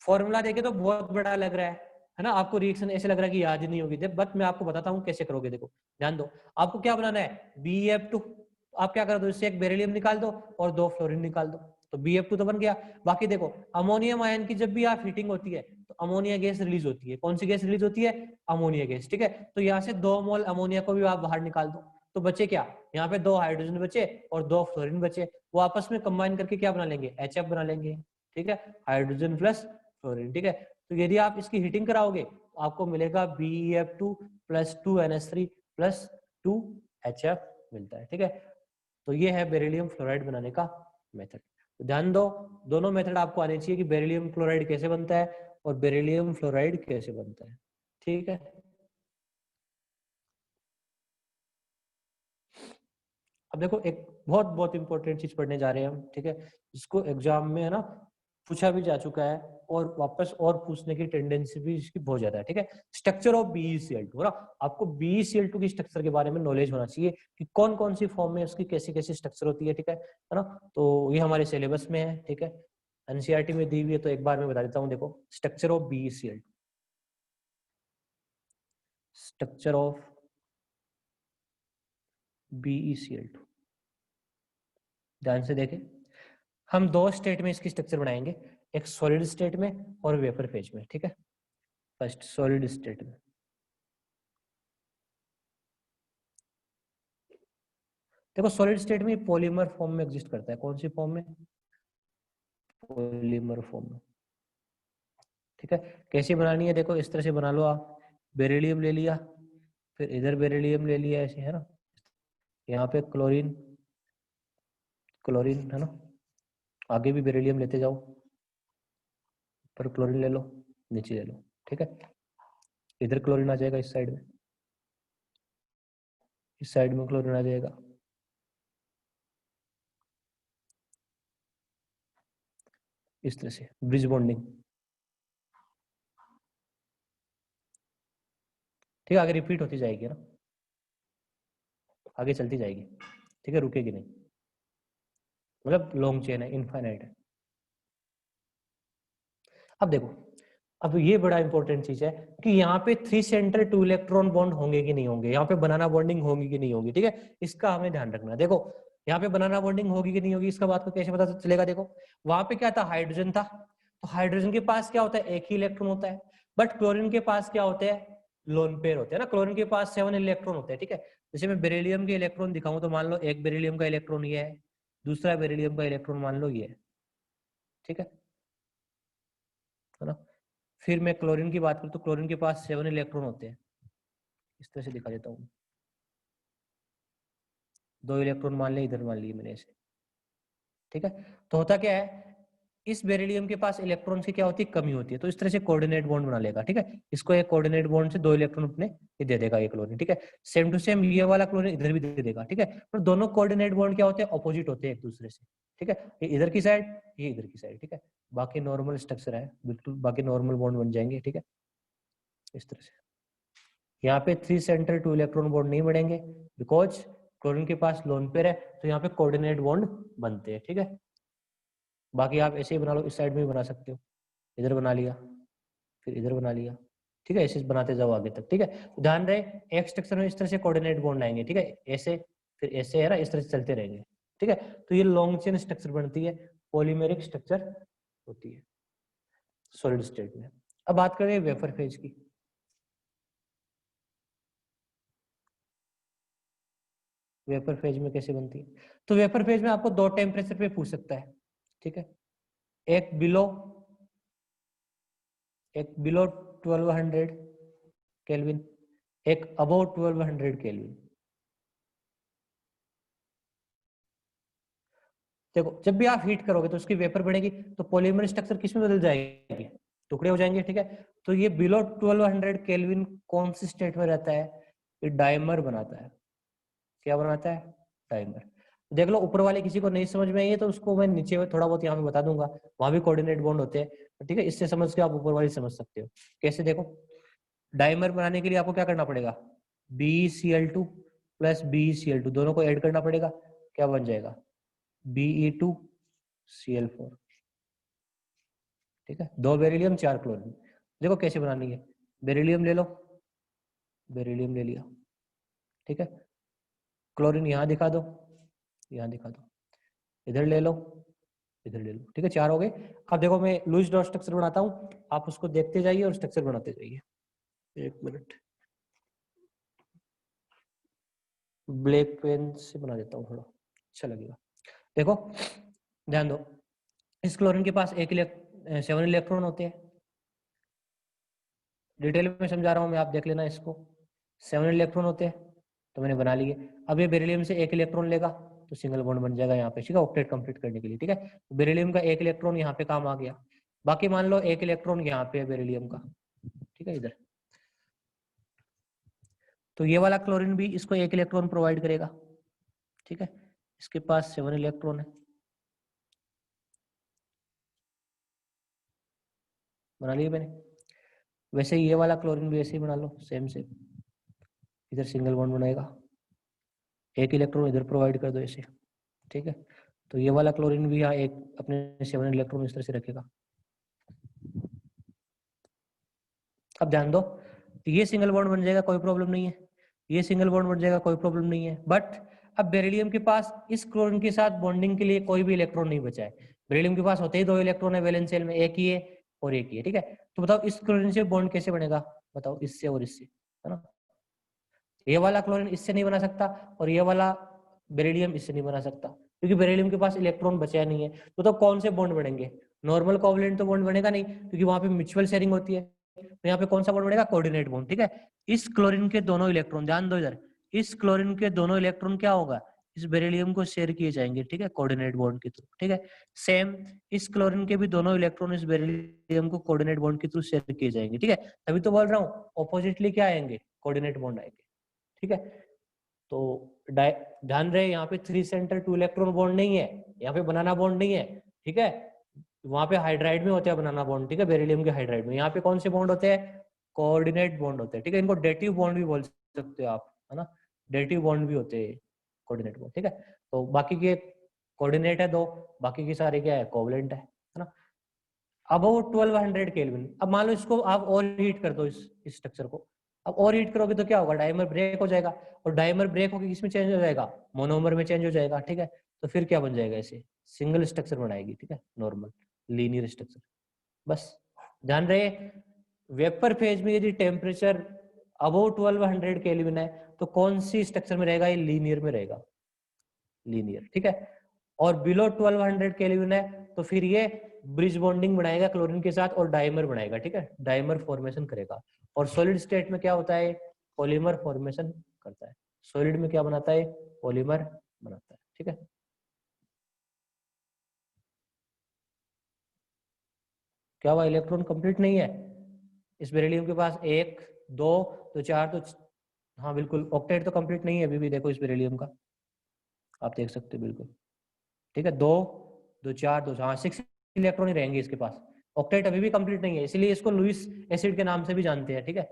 Speaker 1: फॉर्मूला देखे तो बहुत बड़ा लग रहा है, है ना, आपको रिएक्शन ऐसे लग रहा है कि याद ही नहीं होगी, बट मैं आपको बताता हूँ कैसे करोगे। देखो ध्यान दो, आपको क्या बनाना है, BF2। आप क्या कर दो, इससे एक बेरिलियम निकाल दो और 2 फ्लोरीन निकाल दो, तो BF2 तो बन गया। बाकी देखो अमोनियम आयन की जब भी आप हीटिंग होती है तो अमोनिया गैस रिलीज होती है। कौन सी गैस रिलीज होती है, अमोनिया गैस, ठीक है। तो यहाँ से 2 मोल अमोनिया को भी आप बाहर निकाल दो, तो बचे क्या, यहाँ पे 2 हाइड्रोजन बचे और 2 फ्लोरीन बचे, वो आपस में कंबाइन करके क्या बना लेंगे, HF बना लेंगे, ठीक है, हाइड्रोजन प्लस फ्लोरीन, ठीक है। तो यदि आप इसकी हीटिंग कराओगे तो आपको मिलेगा BeF2 plus 2NH3 plus 2HF मिलता है, ठीक है। तो ये है बेरिलियम फ्लोराइड बनाने का मेथड। तो ध्यान दो, दोनों मेथड आपको आने चाहिए कि बेरिलियम क्लोराइड कैसे बनता है और बेरिलियम फ्लोराइड कैसे बनता है, ठीक है। अब देखो एक बहुत बहुत इंपॉर्टेंट चीज पढ़ने जा रहे हैं हम, ठीक है, जिसको एग्जाम में है ना पूछा भी जा चुका है और वापस और पूछने की टेंडेंसी भी इसकी बहुत ज्यादा है, ठीक है। स्ट्रक्चर ऑफ BeCl2, है ना, आपको BeCl2 की स्ट्रक्चर के बारे में नॉलेज होना चाहिए कि कौन कौन सी फॉर्म में उसकी कैसी कैसी स्ट्रक्चर होती है, ठीक है ना। तो ये हमारे सिलेबस में है, ठीक है, NCERT में दी हुई है, तो एक बार मैं बता देता हूँ। देखो structure of BeCl2, structure of BeCl2, ध्यान से देखें, हम 2 स्टेट में इसकी स्ट्रक्चर बनाएंगे, एक सॉलिड स्टेट में और वेपर फेज में, ठीक है। फर्स्ट सॉलिड स्टेट में, देखो सॉलिड स्टेट में पॉलीमर फॉर्म में एग्जिस्ट करता है। कौन सी फॉर्म में, पॉलीमर फॉर्म में, ठीक है। कैसी बनानी है, देखो इस तरह से बना लो आप, बेरिलियम ले लिया, फिर इधर बेरिलियम ले लिया, ऐसे है ना, यहाँ पे क्लोरीन, क्लोरीन है ना, आगे भी बेरिलियम लेते जाओ, पर क्लोरीन ले लो, नीचे ले लो, ठीक है। इधर क्लोरीन आ जाएगा, इस साइड में, इस साइड में क्लोरीन आ जाएगा, इस तरह से ब्रिज बॉन्डिंग, ठीक है। आगे रिपीट होती जाएगी ना, आगे चलती जाएगी, ठीक है, रुकेगी नहीं, मतलब लॉन्ग चेन है, इनफाइनाइट है। अब देखो, अब ये बड़ा इंपॉर्टेंट चीज है कि यहाँ पे 3 सेंटर 2 इलेक्ट्रॉन बॉन्ड होंगे कि नहीं होंगे, यहाँ पे बनाना बॉन्डिंग होगी कि नहीं होगी, ठीक है, इसका हमें ध्यान रखना है। देखो यहाँ पे बनाना बॉन्डिंग होगी कि नहीं होगी, इसका बात को कैसे पता चलेगा, देखो वहां पे क्या था, हाइड्रोजन था, तो हाइड्रोजन के पास क्या होता है, एक ही इलेक्ट्रॉन होता है, बट क्लोरीन के पास क्या होते हैं, लोन पेयर होते हैं ना, क्लोरीन के पास 7 इलेक्ट्रॉन होते हैं, ठीक है। जैसे मैं बेरिलियम के इलेक्ट्रॉन दिखाऊं तो मान लो एक बेरिलियम का इलेक्ट्रॉन ये है, दूसरा बेरिलियम का इलेक्ट्रॉन मान लो ये है, ठीक है ना। फिर मैं क्लोरीन की बात करूं तो क्लोरीन के पास 7 इलेक्ट्रॉन होते हैं, इस तरह से दिखा देता हूँ, 2 इलेक्ट्रॉन मान लिए, इधर मान लिए मैंने ऐसे, ठीक है। तो होता क्या है, इस बेरिलियम के पास इलेक्ट्रॉन की क्या होती है, कमी होती है, तो इस तरह से कोऑर्डिनेट बॉन्ड बना लेगा, ठीक है। इसको एक कोऑर्डिनेट बॉन्ड से 2 इलेक्ट्रॉन अपने ये दे देगा ये क्लोरीन, ठीक है। सेम टू सेम ये वाला क्लोरीन इधर भी दे देगा, ठीक है। पर दोनों कोऑर्डिनेट बॉन्ड क्या होते हैं, अपोजिट होते हैं एक दूसरे से, ठीक है। ये इधर की साइड, ये इधर की साइड, ठीक है। बाकी नॉर्मल स्ट्रक्चर है बिल्कुल, बाकी नॉर्मल बॉन्ड बन जाएंगे, ठीक है, इस तरह से। यहाँ पे 3 सेंटर 2 इलेक्ट्रॉन बॉन्ड नहीं बढ़ेंगे, बिकॉज क्लोरीन के पास लोन पेयर है, तो यहाँ पे कोऑर्डिनेट बॉन्ड बनते हैं, ठीक है। बाकी आप ऐसे ही बना लो, इस साइड में भी बना सकते हो, इधर बना लिया, फिर इधर बना लिया, ठीक है, ऐसे बनाते जाओ आगे तक, ठीक है। तो ध्यान रहे एक स्ट्रक्चर में इस तरह से कोऑर्डिनेट बॉन्ड आएंगे, ठीक है, ऐसे फिर ऐसे है ना, इस तरह से चलते रहेंगे, ठीक है। तो ये लॉन्ग चेन स्ट्रक्चर बनती है, पॉलीमेरिक स्ट्रक्चर होती है सॉलिड स्टेट में। अब बात करें वेपर फेज की। वेपर फेज में कैसे बनती है, तो वेपर फेज में आपको 2 टेम्परेचर पे पूछ सकता है, ठीक है। एक बिलो, एक बिलो 1200 केल्विन, एक अबव 1200 केल्विन। देखो जब भी आप हीट करोगे तो उसकी वेपर बढ़ेगी, तो पॉलीमर स्ट्रक्चर किस में बदल जाएगी, टुकड़े हो जाएंगे, ठीक है। तो ये बिलो 1200 केल्विन कौन सी स्टेट में रहता है, ये डाइमर बनाता है। क्या बनाता है, डाइमर। देख लो ऊपर वाले किसी को नहीं समझ में आई है तो उसको मैं नीचे में थोड़ा बहुत यहाँ पे बता दूंगा, वहां भी कोऑर्डिनेट बॉन्ड होते हैं, ठीक है। इससे समझ के आप ऊपर वाली समझ सकते हो कैसे। देखो डाइमर बनाने के लिए आपको क्या करना पड़ेगा, BeCl2 प्लस BeCl2 दोनों को ऐड करना पड़ेगा, क्या बन जाएगा, Be2Cl4, ठीक है। 2 बेरिलियम 4 क्लोरीन। देखो कैसे बनानी है, बेरिलियम ले लो, बेरिलियम ले लिया, ठीक है। क्लोरीन यहाँ दिखा दो, यहाँ दिखा दो, इधर ले लो, इधर ले लो, ठीक है। 4 हो गए। अब देखो मैं लुईस डॉट स्ट्रक्चर बनाता हूँ, आप उसको देखते जाइए और स्ट्रक्चर बनाते जाइए। 1 मिनट, ब्लैक पेन से बना देता हूँ, थोड़ा अच्छा लगेगा। देखो ध्यान दो, इस क्लोरीन के पास 7 इलेक्ट्रॉन होते हैं। डिटेल में समझा रहा हूँ मैं, आप देख लेना इसको। 7 इलेक्ट्रॉन होते हैं, तो मैंने बना लिए। अब ये बेरिलियम से 1 इलेक्ट्रॉन लेगा तो सिंगल बॉन्ड बन जाएगा यहाँ पे, ठीक है, ऑक्टेट कंप्लीट करने के लिए, ठीक है। बेरिलियम का 1 इलेक्ट्रॉन यहाँ पे काम आ गया। बाकी मान लो 1 इलेक्ट्रॉन यहाँ पे है बेरिलियम का, ठीक है, इधर। तो ये वाला क्लोरीन भी इसको 1 इलेक्ट्रॉन प्रोवाइड करेगा, ठीक है। इसके पास 7 इलेक्ट्रॉन है, बना लिए मैंने। वैसे ये वाला क्लोरीन भी ऐसे ही बना लो, सेम सेम, इधर सिंगल बॉन्ड बनाएगा, 1 इलेक्ट्रॉन इधर प्रोवाइड कर दो ऐसे, ठीक है। तो ये वाला क्लोरीन भी यहाँ एक अपने 7 इलेक्ट्रॉन इस तरह से रखेगा। अब ध्यान दो, ये सिंगल बॉन्ड बन जाएगा, कोई प्रॉब्लम नहीं है, ये सिंगल बॉन्ड बन जाएगा, कोई प्रॉब्लम नहीं है। बट अब बेरिलियम के पास इस क्लोरीन के साथ बॉन्डिंग के लिए कोई भी इलेक्ट्रॉन नहीं बचा है। बेरिलियम के पास होते ही 2 इलेक्ट्रॉन है वैलेंस शेल में, एक ही है और एक ही है, ठीक है। तो बताओ इस क्लोरीन से बॉन्ड कैसे बनेगा, बताओ, इससे और इससे, है ना। ये वाला क्लोरीन इससे नहीं बना सकता और ये वाला बेरिलियम इससे नहीं बना सकता, क्योंकि बेरिलियम के पास इलेक्ट्रॉन बचा नहीं है। तो कौन से बॉन्ड बनेंगे, नॉर्मल कोवलेंट तो बॉन्ड बनेगा नहीं, क्योंकि वहां पे म्यूचुअल शेयरिंग होती है। तो यहाँ पे कौन सा बॉन्ड बनेगा, कोऑर्डिनेट बॉन्ड, ठीक है। इस क्लोरीन के दोनों इलेक्ट्रॉन, ध्यान दो इधर, इस क्लोरीन के दोनों इलेक्ट्रॉन क्या होगा, इस बेरिलियम को शेयर किए जाएंगे, ठीक है, कोऑर्डिनेट बॉन्ड के थ्रू, ठीक है। सेम इस क्लोरीन के भी दोनों इलेक्ट्रॉन इस बेरिलियम को कोऑर्डिनेट बॉन्ड के थ्रू शेयर किए जाएंगे, ठीक है। तभी तो बोल रहा हूँ ऑपोजिटली क्या आएंगे, कोऑर्डिनेट बॉन्ड आएंगे, ठीक है। तो ध्यान रहे यहाँ पे 3 सेंटर 2 इलेक्ट्रॉन बॉन्ड नहीं है, यहाँ पे बनाना बॉन्ड नहीं है, ठीक है। वहां पे हाइड्राइड में होते हैं बनाना बॉन्ड, ठीक है, बेरिलियम के हाइड्राइड में। यहाँ पे कौन से बॉन्ड होते हैं, कोऑर्डिनेट बॉन्ड होते हैं, ठीक है। इनको डेटिव बॉन्ड भी बोल सकते हो आप, है ना, डेटिव बॉन्ड भी होते हैं कोऑर्डिनेट बॉन्ड, ठीक है। तो बाकी के कोऑर्डिनेट है 2, बाकी के सारे क्या है, कोवलेंट है ना। About 1200 kelvin. अब मान लो इसको आप और हीट कर दो, इस स्ट्रक्चर को। अब और हीट करोगे तो क्या होगा, डायमर ब्रेक हो जाएगा, और डायमर ब्रेक होकर किसमें चेंज हो जाएगा, मोनोमर में चेंज हो जाएगा, ठीक है। तो फिर क्या बन जाएगा, ऐसे सिंगल स्ट्रक्चर बनाएगी, ठीक है, नॉर्मल लीनियर स्ट्रक्चर। बस ध्यान रहे, वेपर फेज में यदि टेम्परेचर अबाउट 1200 केल्विन है तो कौन सी स्ट्रक्चर में रहेगा, ये लीनियर में रहेगा, लीनियर, ठीक है। और बिलो 1200 केल्विन है तो फिर ये ब्रिज बॉन्डिंग बनाएगा क्लोरीन के साथ और डाइमर बनाएगा, ठीक है, डाइमर फॉर्मेशन करेगा। और सॉलिड स्टेट में क्या होता है, पॉलीमर फॉर्मेशन करता है। सॉलिड में क्या बनाता है, पॉलीमर बनाता है, ठीक है। क्या हुआ, इलेक्ट्रॉन कंप्लीट नहीं है इस बेरिलियम के पास, 1 2 तो 4 तो, हाँ बिल्कुल, ऑक्टेट तो कंप्लीट नहीं है अभी भी, देखो इस बेरिलियम का आप देख सकते हो बिल्कुल, ठीक है। 2 2 4 2, हाँ 6 इलेक्ट्रॉन ही रहेंगे इसके पास। ऑक्टेट अभी भी कंप्लीट नहीं है, इसीलिए इसको लुईस एसिड के नाम से भी जानते हैं, ठीक है।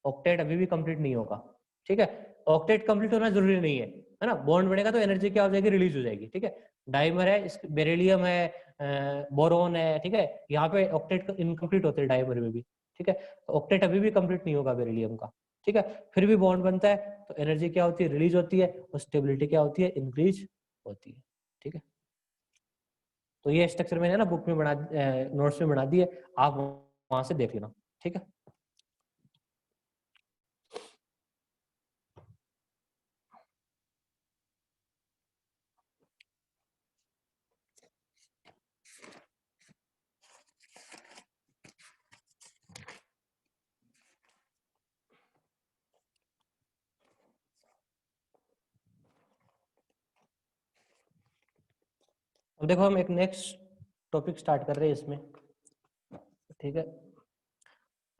Speaker 1: ऑक्टेट अभी भी कंप्लीट नहीं होगा, ठीक है। ऑक्टेट कंप्लीट होना जरूरी नहीं है ना, बॉन्ड बनेगा तो एनर्जी क्या हो जाएगी, रिलीज हो जाएगी, ठीक है। डाइमर है, बेरिलियम है, बोरोन है, ठीक है। यहाँ पे ऑक्टेट इनकम्प्लीट होते हैं डाइमर में भी, ठीक है। ऑक्टेट अभी भी कंप्लीट नहीं होगा बेरिलियम का, ठीक है। फिर भी बॉन्ड बनता है तो एनर्जी क्या होती है, रिलीज होती है, और स्टेबिलिटी क्या होती है, इंक्रीज होती है, ठीक है। तो ये स्ट्रक्चर मैंने ना बुक में बना, नोट्स में बना दिए, आप वहां से देख लेना, ठीक है। अब देखो हम एक नेक्स्ट टॉपिक स्टार्ट कर रहे हैं इसमें, ठीक है।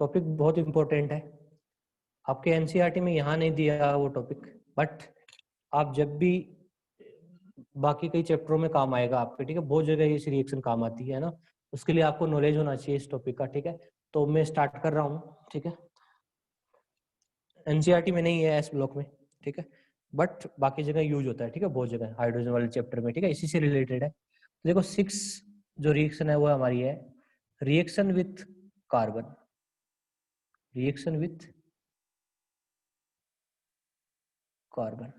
Speaker 1: टॉपिक बहुत इंपॉर्टेंट है, आपके एनसीईआरटी में यहाँ नहीं दिया वो टॉपिक, बट आप जब भी बाकी कई चैप्टरों में काम आएगा आपके, ठीक है। बहुत जगह ये रिएक्शन काम आती है ना, उसके लिए आपको नॉलेज होना चाहिए इस टॉपिक का, ठीक है। तो मैं स्टार्ट कर रहा हूँ, ठीक है। एनसीईआरटी में नहीं है एस ब्लॉक में, ठीक है, बट बाकी जगह यूज होता है, ठीक है, बहुत जगह हाइड्रोजन वाले चैप्टर में, ठीक है, इसी से रिलेटेड है। देखो 6 जो रिएक्शन है वो हमारी है reaction with carbon, reaction with carbon.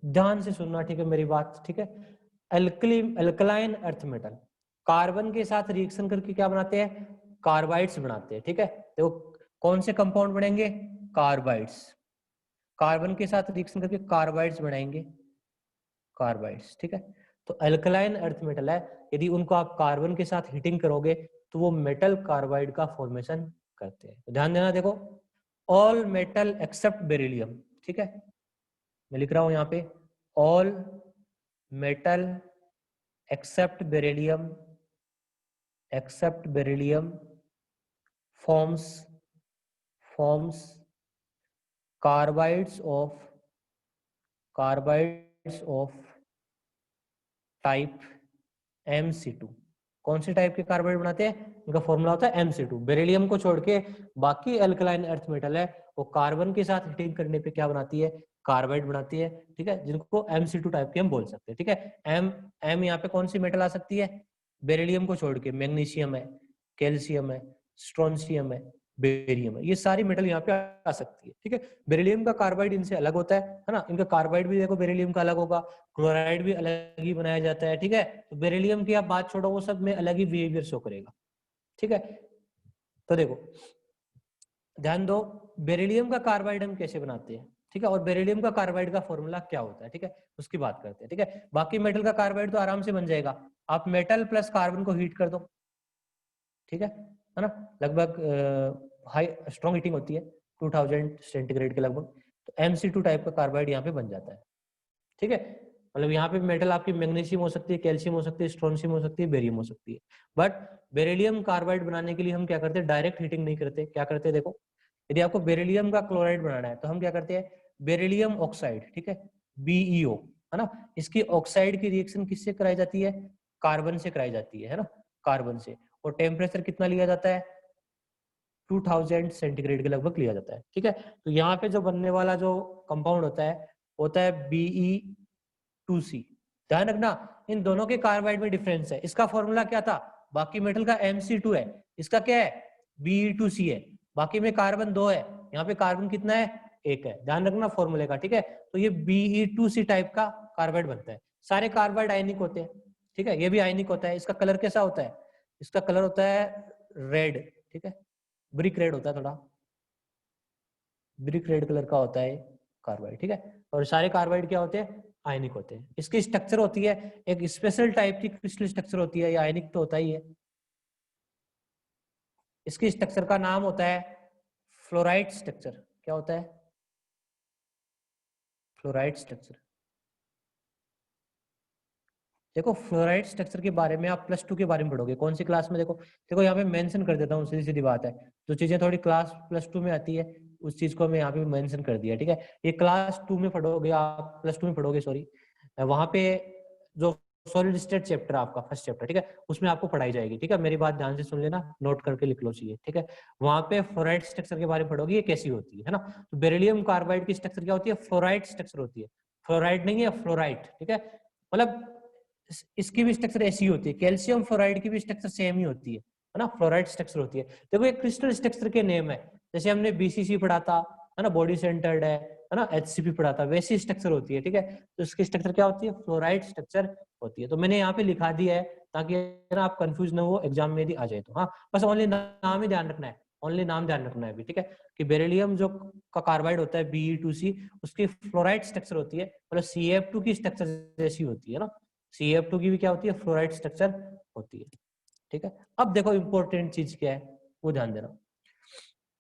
Speaker 1: ध्यान से सुनना, ठीक है मेरी बात, ठीक है। अल्कलाइन अर्थ मेटल कार्बन के साथ रिएक्शन करके क्या बनाते हैं, कार्बाइड्स बनाते हैं, ठीक है। तो कौन से कंपाउंड बनेंगे, कार्बाइड्स। कार्बन के साथ रिएक्शन करके कार्बाइड्स बनाएंगे, कार्बाइड्स, ठीक है। तो अल्कलाइन अर्थ मेटल है, यदि उनको आप कार्बन के साथ हीटिंग करोगे तो वो मेटल कार्बाइड का फॉर्मेशन करते हैं। तो ध्यान देना, देखो ऑल मेटल एक्सेप्ट बेरिलियम, ठीक है। मैं लिख रहा हूं यहाँ पे all metal except beryllium, except beryllium forms carbides of type Mc2। कौन से टाइप के कार्बाइड बनाते हैं, इनका फॉर्मूला होता है Mc2। बेरिलियम को छोड़ के बाकी अल्कलाइन अर्थ मेटल है वो कार्बन के साथ हीटिंग करने पे क्या बनाती है, कार्बाइड बनाती है, ठीक है, जिनको Mc2 टाइप के हम बोल सकते हैं, ठीक है। एम यहाँ पे कौन सी मेटल आ सकती है, बेरिलियम को छोड़ के मैग्नीशियम है, कैल्शियम है, स्ट्रोंशियम है, बेरियम है, ये सारी मेटल यहाँ पे आ सकती है, ठीक है। बेरिलियम का कार्बाइड इनसे अलग होता है ना, इनका कार्बाइड भी देखो बेरिलियम का अलग होगा, क्लोराइड भी अलग ही बनाया जाता है, ठीक है। तो बेरिलियम की आप बात छोड़ो, वो सब में अलग ही बिहेवियर शो करेगा, ठीक है। तो देखो ध्यान दो, बेरिलियम का कार्बाइड हम कैसे बनाते हैं, ठीक है, और बेरिलियम का कार्बाइड का फॉर्मूला क्या होता है, ठीक है, उसकी बात करते हैं, ठीक है। बाकी मेटल का कार्बाइड तो आराम से बन जाएगा, आप मेटल प्लस कार्बन को हीट कर दो, ठीक है ना, लगभग हाई स्ट्रॉन्ग हीटिंग होती है 2000 सेंटीग्रेड के लगभग, तो Mc2 टाइप का कार्बाइड यहाँ पे बन जाता है, ठीक है। मतलब यहाँ पे मेटल आपकी मैग्नीशियम हो सकती है, कैल्शियम हो सकती है, स्ट्रोंशियम हो सकती है, बेरियम हो सकती है। बट बेरिलियम कार्बाइड बनाने के लिए हम क्या करते हैं, डायरेक्ट हीटिंग नहीं करते, क्या करते हैं देखो, यदि आपको बेरिलियम का क्लोराइड बनाना है तो हम क्या करते हैं, बेरिलियम ऑक्साइड, ठीक है, BeO, है ना, इसकी ऑक्साइड की रिएक्शन किससे कराई जाती है, कार्बन से कराई जाती है ना, कार्बन से, और टेम्परेचर कितना लिया जाता है, 2000 सेंटीग्रेड के लगभग लिया जाता है, ठीक है। तो यहाँ पे जो बनने वाला जो कंपाउंड होता है Be2C। ध्यान रखना, इन दोनों के कार्बाइड में डिफरेंस है, इसका फॉर्मूला क्या था, बाकी मेटल का Mc2 है, इसका क्या है, Be2C है, बाकी में कार्बन 2 है, यहाँ पे कार्बन कितना है, 1 है, ध्यान रखना फॉर्मूले का, ठीक है। तो ये Be2C टाइप का कार्बाइड बनता है। सारे कार्बाइड आयनिक होते हैं, ठीक है, ये भी आयनिक होता है। इसका कलर कैसा होता है, इसका कलर होता है रेड, ठीक है, ब्रिक रेड होता है, थोड़ा ब्रिक रेड कलर का होता है कार्बाइड, ठीक है। और सारे कार्बाइड क्या होते हैं, आयनिक होते हैं। इसकी स्ट्रक्चर होती है एक स्पेशल टाइप की क्रिस्टल स्ट्रक्चर होती है, ये आयनिक तो होता ही है। इसकी स्ट्रक्चर का नाम होता है फ्लोराइड स्ट्रक्चर। क्या होता है, फ्लोराइड स्ट्रक्चर। देखो फ्लोराइड स्ट्रक्चर के बारे में आप +2 के बारे में पढ़ोगे, कौन सी क्लास में, देखो देखो यहाँ पे मेंशन कर देता हूँ, सीधी सीधी बात है, जो चीजें थोड़ी क्लास +2 में आती है उस चीज को मैं यहाँ पे मेंशन कर दिया, ठीक है। ये क्लास 2 में पढ़ोगे आप, +2 में पढ़ोगे सॉरी, वहां पे जो सॉलिड स्टेट चैप्टर आपका फर्स्ट चैप्टर, ठीक है, उसमें आपको पढ़ाई जाएगी, ठीक है। मेरी बात ध्यान से सुन लेना, नोट करके लिख लो चाहिए, ठीक है। वहां पे फ्लोराइड स्ट्रक्चर के बारे में पढ़ोगे, ये कैसी होती है ना। तो बेरिलियम कार्बाइड की स्ट्रक्चर क्या होती है, फ्लोराइड स्ट्रक्चर होती है, फ्लोराइड नहीं है फ्लोराइड, ठीक है। मतलब इसकी भी स्ट्रक्चर ऐसी होती है, कैल्शियम फ्लोराइड की भी स्ट्रक्चर सेम ही होती है ना, फ्लोराइड स्ट्रक्चर होती है। देखो ये क्रिस्टल स्ट्रक्चर के नेम है, जैसे हमने BCC पढ़ा था, है ना, बॉडी सेंटर्ड है ना, HCP पढ़ा था, वैसी स्ट्रक्चर होती है, ठीक है। तो इसकी स्ट्रक्चर क्या होती है, फ्लोराइड स्ट्रक्चर होती है। तो मैंने यहाँ पे लिखा दिया है ताकि ना आप कंफ्यूज ना हो एग्जाम में यदि आ जाए तो, हाँ बस ओनली नाम ही ध्यान रखना है, ओनली नाम ध्यान रखना है अभी, ठीक है, कि बेरिलियम जो का कार्बाइड होता है Be2C, उसकी फ्लोराइड स्ट्रक्चर होती है, मतलब CF2 की स्ट्रक्चर जैसी होती है ना, CF2 की भी क्या होती है, फ्लोराइड स्ट्रक्चर होती है, ठीक है। अब देखो इंपॉर्टेंट चीज क्या है वो ध्यान देना,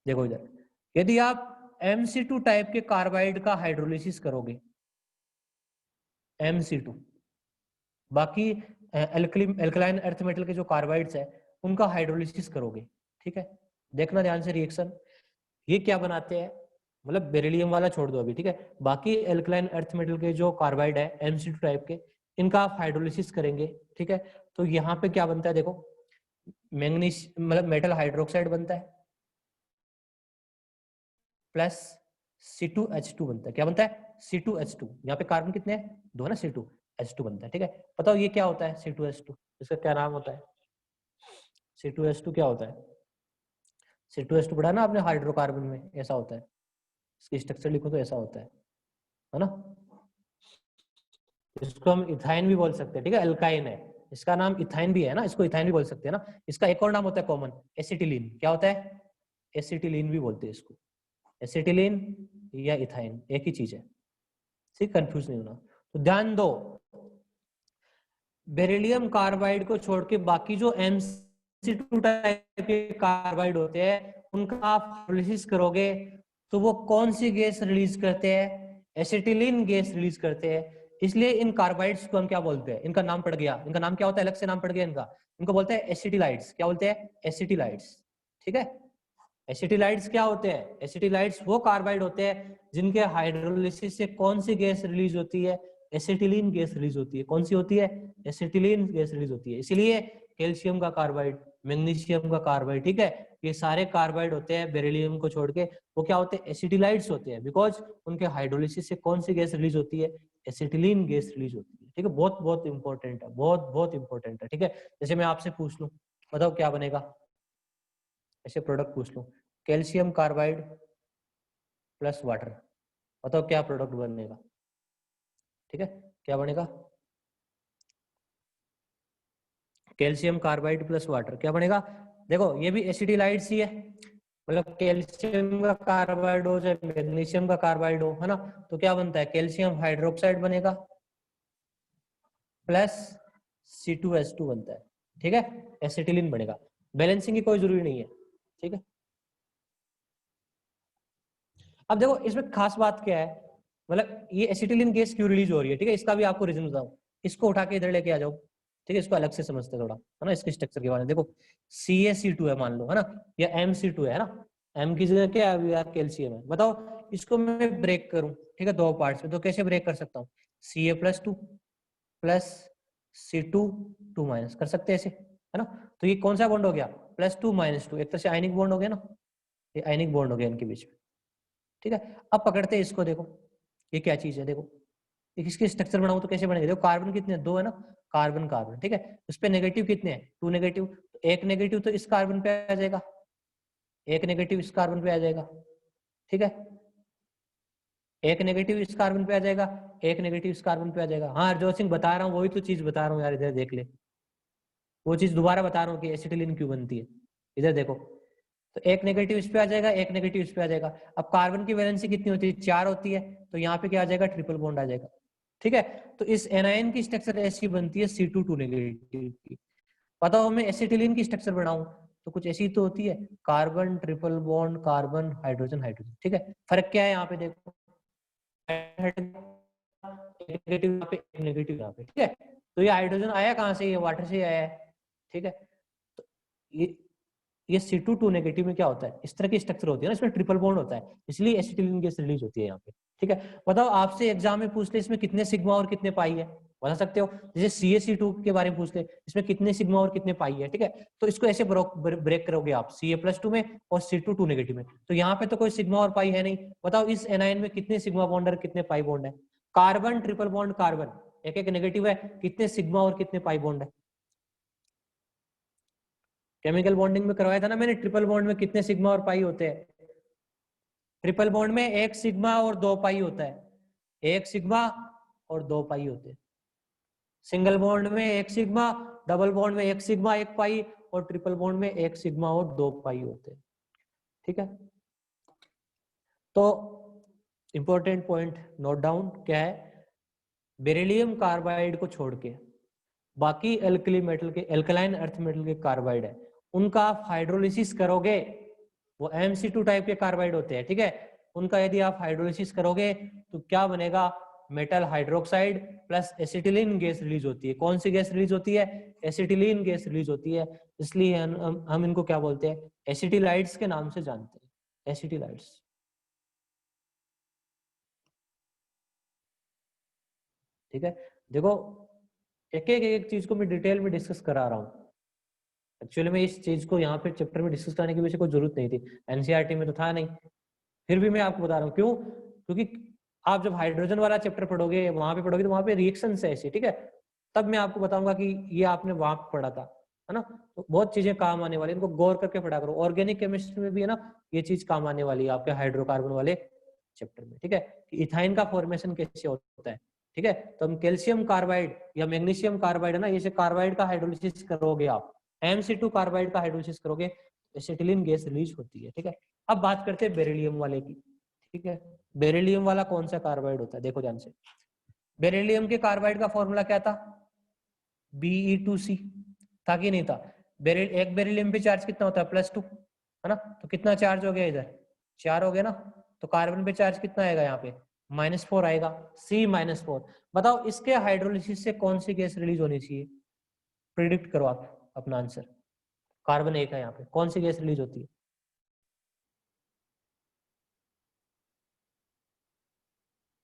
Speaker 1: देखो इधर, यदि आप Mc2 टाइप के कार्बाइड का हाइड्रोलिसिस करोगे, Mc2, बाकी एल्कलाइन अर्थ मेटल के जो कार्बाइड्स है उनका हाइड्रोलिसिस करोगे, ठीक है, देखना ध्यान से रिएक्शन, ये क्या बनाते हैं, मतलब बेरिलियम वाला छोड़ दो अभी, ठीक है, बाकी एल्कलाइन अर्थ मेटल के जो कार्बाइड है Mc2 टाइप के, इनका आप हाइड्रोलिसिस करेंगे, ठीक है। तो यहाँ पे क्या बनता है देखो, मैंगनीज मतलब मेटल हाइड्रोक्साइड बनता है प्लस C2H2 बनता है, क्या बनता है, C2H2, यहाँ पे कार्बन कितने हैं, 2 है ना, C2H2 बनता है, ठीक है। बताओ ये क्या होता है C2H2, इसका क्या नाम होता है, C2H2 क्या होता है, C2H2 पढ़ा ना आपने हाइड्रोकार्बन में, ऐसा होता है, इसकी स्ट्रक्चर लिखो तो ऐसा होता है ना। इसको हम इथाइन भी बोल सकते हैं, ठीक है, अल्काइन है, इसका नाम इथाइन भी है ना, इसको इथाइन भी बोल सकते हैं ना। इसका एक और नाम होता है कॉमन, एसिटिलीन। क्या होता है? एसिटिलीन भी बोलते हैं इसको, एसिटिलीन या इथाइन एक ही चीज है, ठीक, कंफ्यूज नहीं होना। तो ध्यान दो, बेरिलियम कार्बाइड को छोड़ के बाकी जो Mc2 टाइप के कार्बाइड होते हैं उनका आप एनालिसिस करोगे तो वो कौन सी गैस रिलीज करते हैं? एसिटिलीन गैस रिलीज करते हैं। इसलिए इन कार्बाइड्स को हम क्या बोलते हैं? इनका नाम पड़ गया, इनका नाम क्या होता है? अलग से नाम पड़ गया इनका, इनको बोलते हैं एसिटिलाइड्स। क्या बोलते हैं? एसिटिलाइड्स, ठीक है। एसिटिलाइड्स क्या होते हैं? एसिटिलाइड्स वो कार्बाइड होते हैं जिनके हाइड्रोलिसिस से कौन सी गैस रिलीज होती है? एसिटिलीन गैस रिलीज होती है। कौन सी होती है? एसिटिलीन गैस रिलीज होती है। इसीलिए कैल्शियम का कार्बाइड, मैग्नीशियम का कार्बाइड, ठीक है, ये सारे कार्बाइड होते हैं बेरिलियम को छोड़ के, वो क्या होते हैं? एसिटिलाइड्स होते हैं, बिकॉज उनके हाइड्रोलिसिस से कौन सी गैस रिलीज होती है? एसिटिलीन गैस रिलीज होती है, ठीक है। बहुत बहुत इंपॉर्टेंट है, बहुत बहुत इंपॉर्टेंट है, ठीक है। जैसे मैं आपसे पूछ लूं, बताओ क्या बनेगा, ऐसे प्रोडक्ट पूछ लूं, कैल्शियम कार्बाइड प्लस वाटर, बताओ क्या प्रोडक्ट बनेगा? ठीक है, क्या बनेगा? कैल्शियम कार्बाइड प्लस वाटर क्या बनेगा? देखो ये भी एसिटिलाइड्स ही है, मतलब कैल्शियम का कार्बाइड हो चाहे मैग्नीशियम का कार्बाइड हो, है ना, तो क्या बनता है? कैल्शियम हाइड्रोक्साइड बनेगा प्लस C2H2 बनता है, ठीक है, एसिटिलीन बनेगा। बैलेंसिंग की कोई जरूरी नहीं है, ठीक है। अब देखो इसमें खास बात क्या है, मतलब ये एसिटिलीन गैस क्यों रिलीज हो रही है, ठीक है, इसका भी आपको रीजन बताऊं। इसको उठा के इधर लेके आ जाओ, ठीक है, इसको अलग से समझते थोड़ा, है ना, इसके स्ट्रक्चर के बारे में। देखो CaC2 है मान लो, है ना, या Mc2 है ना, M की जगह क्या है यार? कैल्शियम है। बताओ इसको मैं ब्रेक करूं, ठीक है, दो पार्ट्स में, तो कैसे ब्रेक कर सकता हूँ? Ca+2 प्लस C2 2- कर सकते हैं ऐसे, है ना। तो ये कौन सा बॉन्ड हो गया? +2 - 2, एक तरह से आयनिक बॉन्ड हो गया ना, ये आयनिक बॉन्ड हो गया इनके बीच में, ठीक है। अब पकड़ते हैं इसको, देखो ये क्या चीज है, देखो इसके स्ट्रक्चर बनाऊं तो कैसे बनेगा? देखो कार्बन कितने? 2 है ना, कार्बन कार्बन, ठीक है, उस पे नेगेटिव कितने हैं? 2 नेगेटिव, तो एक नेगेटिव तो इस कार्बन पे आ जाएगा, एक नेगेटिव इस कार्बन पे आ जाएगा, ठीक है, एक नेगेटिव इस कार्बन पे आ जाएगा, एक नेगेटिव इस कार्बन पे आ जाएगा। हाँ हरजोत सिंह बता रहा हूँ, वही तो चीज बता रहा हूँ यार, इधर देख ले, वो चीज दोबारा बता रहा हूँ कि एसिटिलीन क्यों बनती है, इधर देखो। तो एक नेगेटिव इस पे आ जाएगा, एक नेगेटिव इस पे आ जाएगा। अब कार्बन की वैलेंसी कितनी होती है? 4 होती है, तो यहाँ पे क्या आ जाएगा? ट्रिपल बॉन्ड आ जाएगा, ठीक है। तो इस एनायन की स्ट्रक्चर ऐसी बनती है C2 नेगेटिव की। पता हो मैं एसिटिलीन की स्ट्रक्चर बनाऊं तो कुछ ऐसी तो होती है, carbon triple bond, carbon hydrogen hydrogen, ठीक है। फर्क क्या है यहाँ पे देखो, नेगेटिव यहाँ पे, नेगेटिव यहाँ पे, ठीक है। तो ये हाइड्रोजन आया कहाँ से? ये वाटर से आया है, ठीक है। तो ये C2 नेगेटिव में क्या होता है? इस तरह की स्ट्रक्चर होती है ना, इसमें ट्रिपल बॉन्ड होता है, इसलिए एसिटिलीन गैस रिलीज होती है यहाँ पे, ठीक है। बताओ आपसे एग्जाम में पूछ ले इसमें कितने सिग्मा और कितने पाई है, बता सकते हो? जैसे CaC2 के बारे में पूछ ले, इसमें कितने सिग्मा और कितने पाई है, ठीक है। तो इसको ऐसे ब्रेक करोगे आप, Ca+2 में और C2 नेगेटिव में, तो यहाँ पे तो कोई सिग्मा और पाई है नहीं। बताओ इस एनायन में कितने सिग्मा बॉन्ड और कितने पाई बॉन्ड है? कार्बन ट्रिपल बॉन्ड कार्बन, एक एक नेगेटिव है, कितने सिग्मा और कितने पाई बॉन्ड है? केमिकल बॉन्डिंग में करवाया था ना मैंने, ट्रिपल बॉन्ड में कितने सिग्मा और पाई होते हैं? ट्रिपल बॉन्ड में एक सिग्मा और 2 पाई होता है, एक सिग्मा और 2 पाई होते हैं। सिंगल बॉन्ड में एक सिग्मा, डबल बॉन्ड में एक सिग्मा एक पाई, और ट्रिपल बॉन्ड में एक सिग्मा और 2 पाई होते हैं, ठीक है। तो इंपॉर्टेंट पॉइंट नोट डाउन क्या है, बेरिलियम कार्बाइड को छोड़ के बाकी एल्कली मेटल के, एल्कलाइन अर्थ मेटल के कार्बाइड है, उनका आप हाइड्रोलिसिस करोगे, वो Mc2 टाइप के कार्बाइड होते हैं, ठीक है, उनका यदि आप हाइड्रोलिसिस करोगे तो क्या बनेगा? Metal hydroxide plus acetylene gas release होती है। कौन सी गैस रिलीज होती है? एसिटिलीन गैस रिलीज होती है। इसलिए हम इनको क्या बोलते हैं? एसिटिलाइड्स के नाम से जानते हैं, एसिटिलाइड्स, ठीक है। देखो एक चीज को मैं डिटेल में डिस्कस करा रहा हूँ, एक्चुअली में इस चीज को यहाँ पे चैप्टर में डिस्कस करने की वजह से कोई जरूरत नहीं थी, एनसीईआरटी में तो था नहीं, फिर भी मैं आपको बता रहा हूँ क्यों, क्योंकि आप जब हाइड्रोजन वाला चैप्टर पढ़ोगे, वहां पे पढ़ोगे, तो वहां पे रिएक्शन है ऐसी, ठीक है, तब मैं आपको बताऊंगा कि ये आपने वहां पे पढ़ा था, है ना। तो बहुत चीजें काम आने वाली, इनको गौर करके पढ़ा करो। ऑर्गेनिक केमिस्ट्री में भी है ना ये चीज काम आने वाली है आपके हाइड्रोकार्बन वाले चैप्टर में, ठीक है, कि इथाइन का फॉर्मेशन कैसे होता है, ठीक है। तो हम कैल्शियम कार्बाइड या मैग्नीशियम कार्बाइड है ना, ये कार्बाइड का हाइड्रोलिसिस करोगे आप, Mc2 कार्बाइड का हाइड्रोलिसिस करोगे, एसिटिलीन गैस रिलीज होती है, ठीक है। अब बात करते हैं बेरिलियम वाले की, ठीक है। बेरिलियम वाला कौन सा कार्बाइड होता है, देखो ध्यान से। बेरिलियम के कार्बाइड का फॉर्मूला क्या था, Be2C था कि नहीं था। एक बेरिलियम पे चार्ज कितना होता है, +2, है ना। तो कितना चार्ज हो गया इधर, 4 हो गया ना। तो कार्बन पे चार्ज कितना आएगा यहाँ पे, -4 आएगा, C-4। बताओ इसके हाइड्रोलिसिस से कौन सी गैस रिलीज होनी चाहिए, प्रिडिक्ट करो आप अपना आंसर। कार्बन 1 है यहाँ पे, कौन सी गैस रिलीज होती है,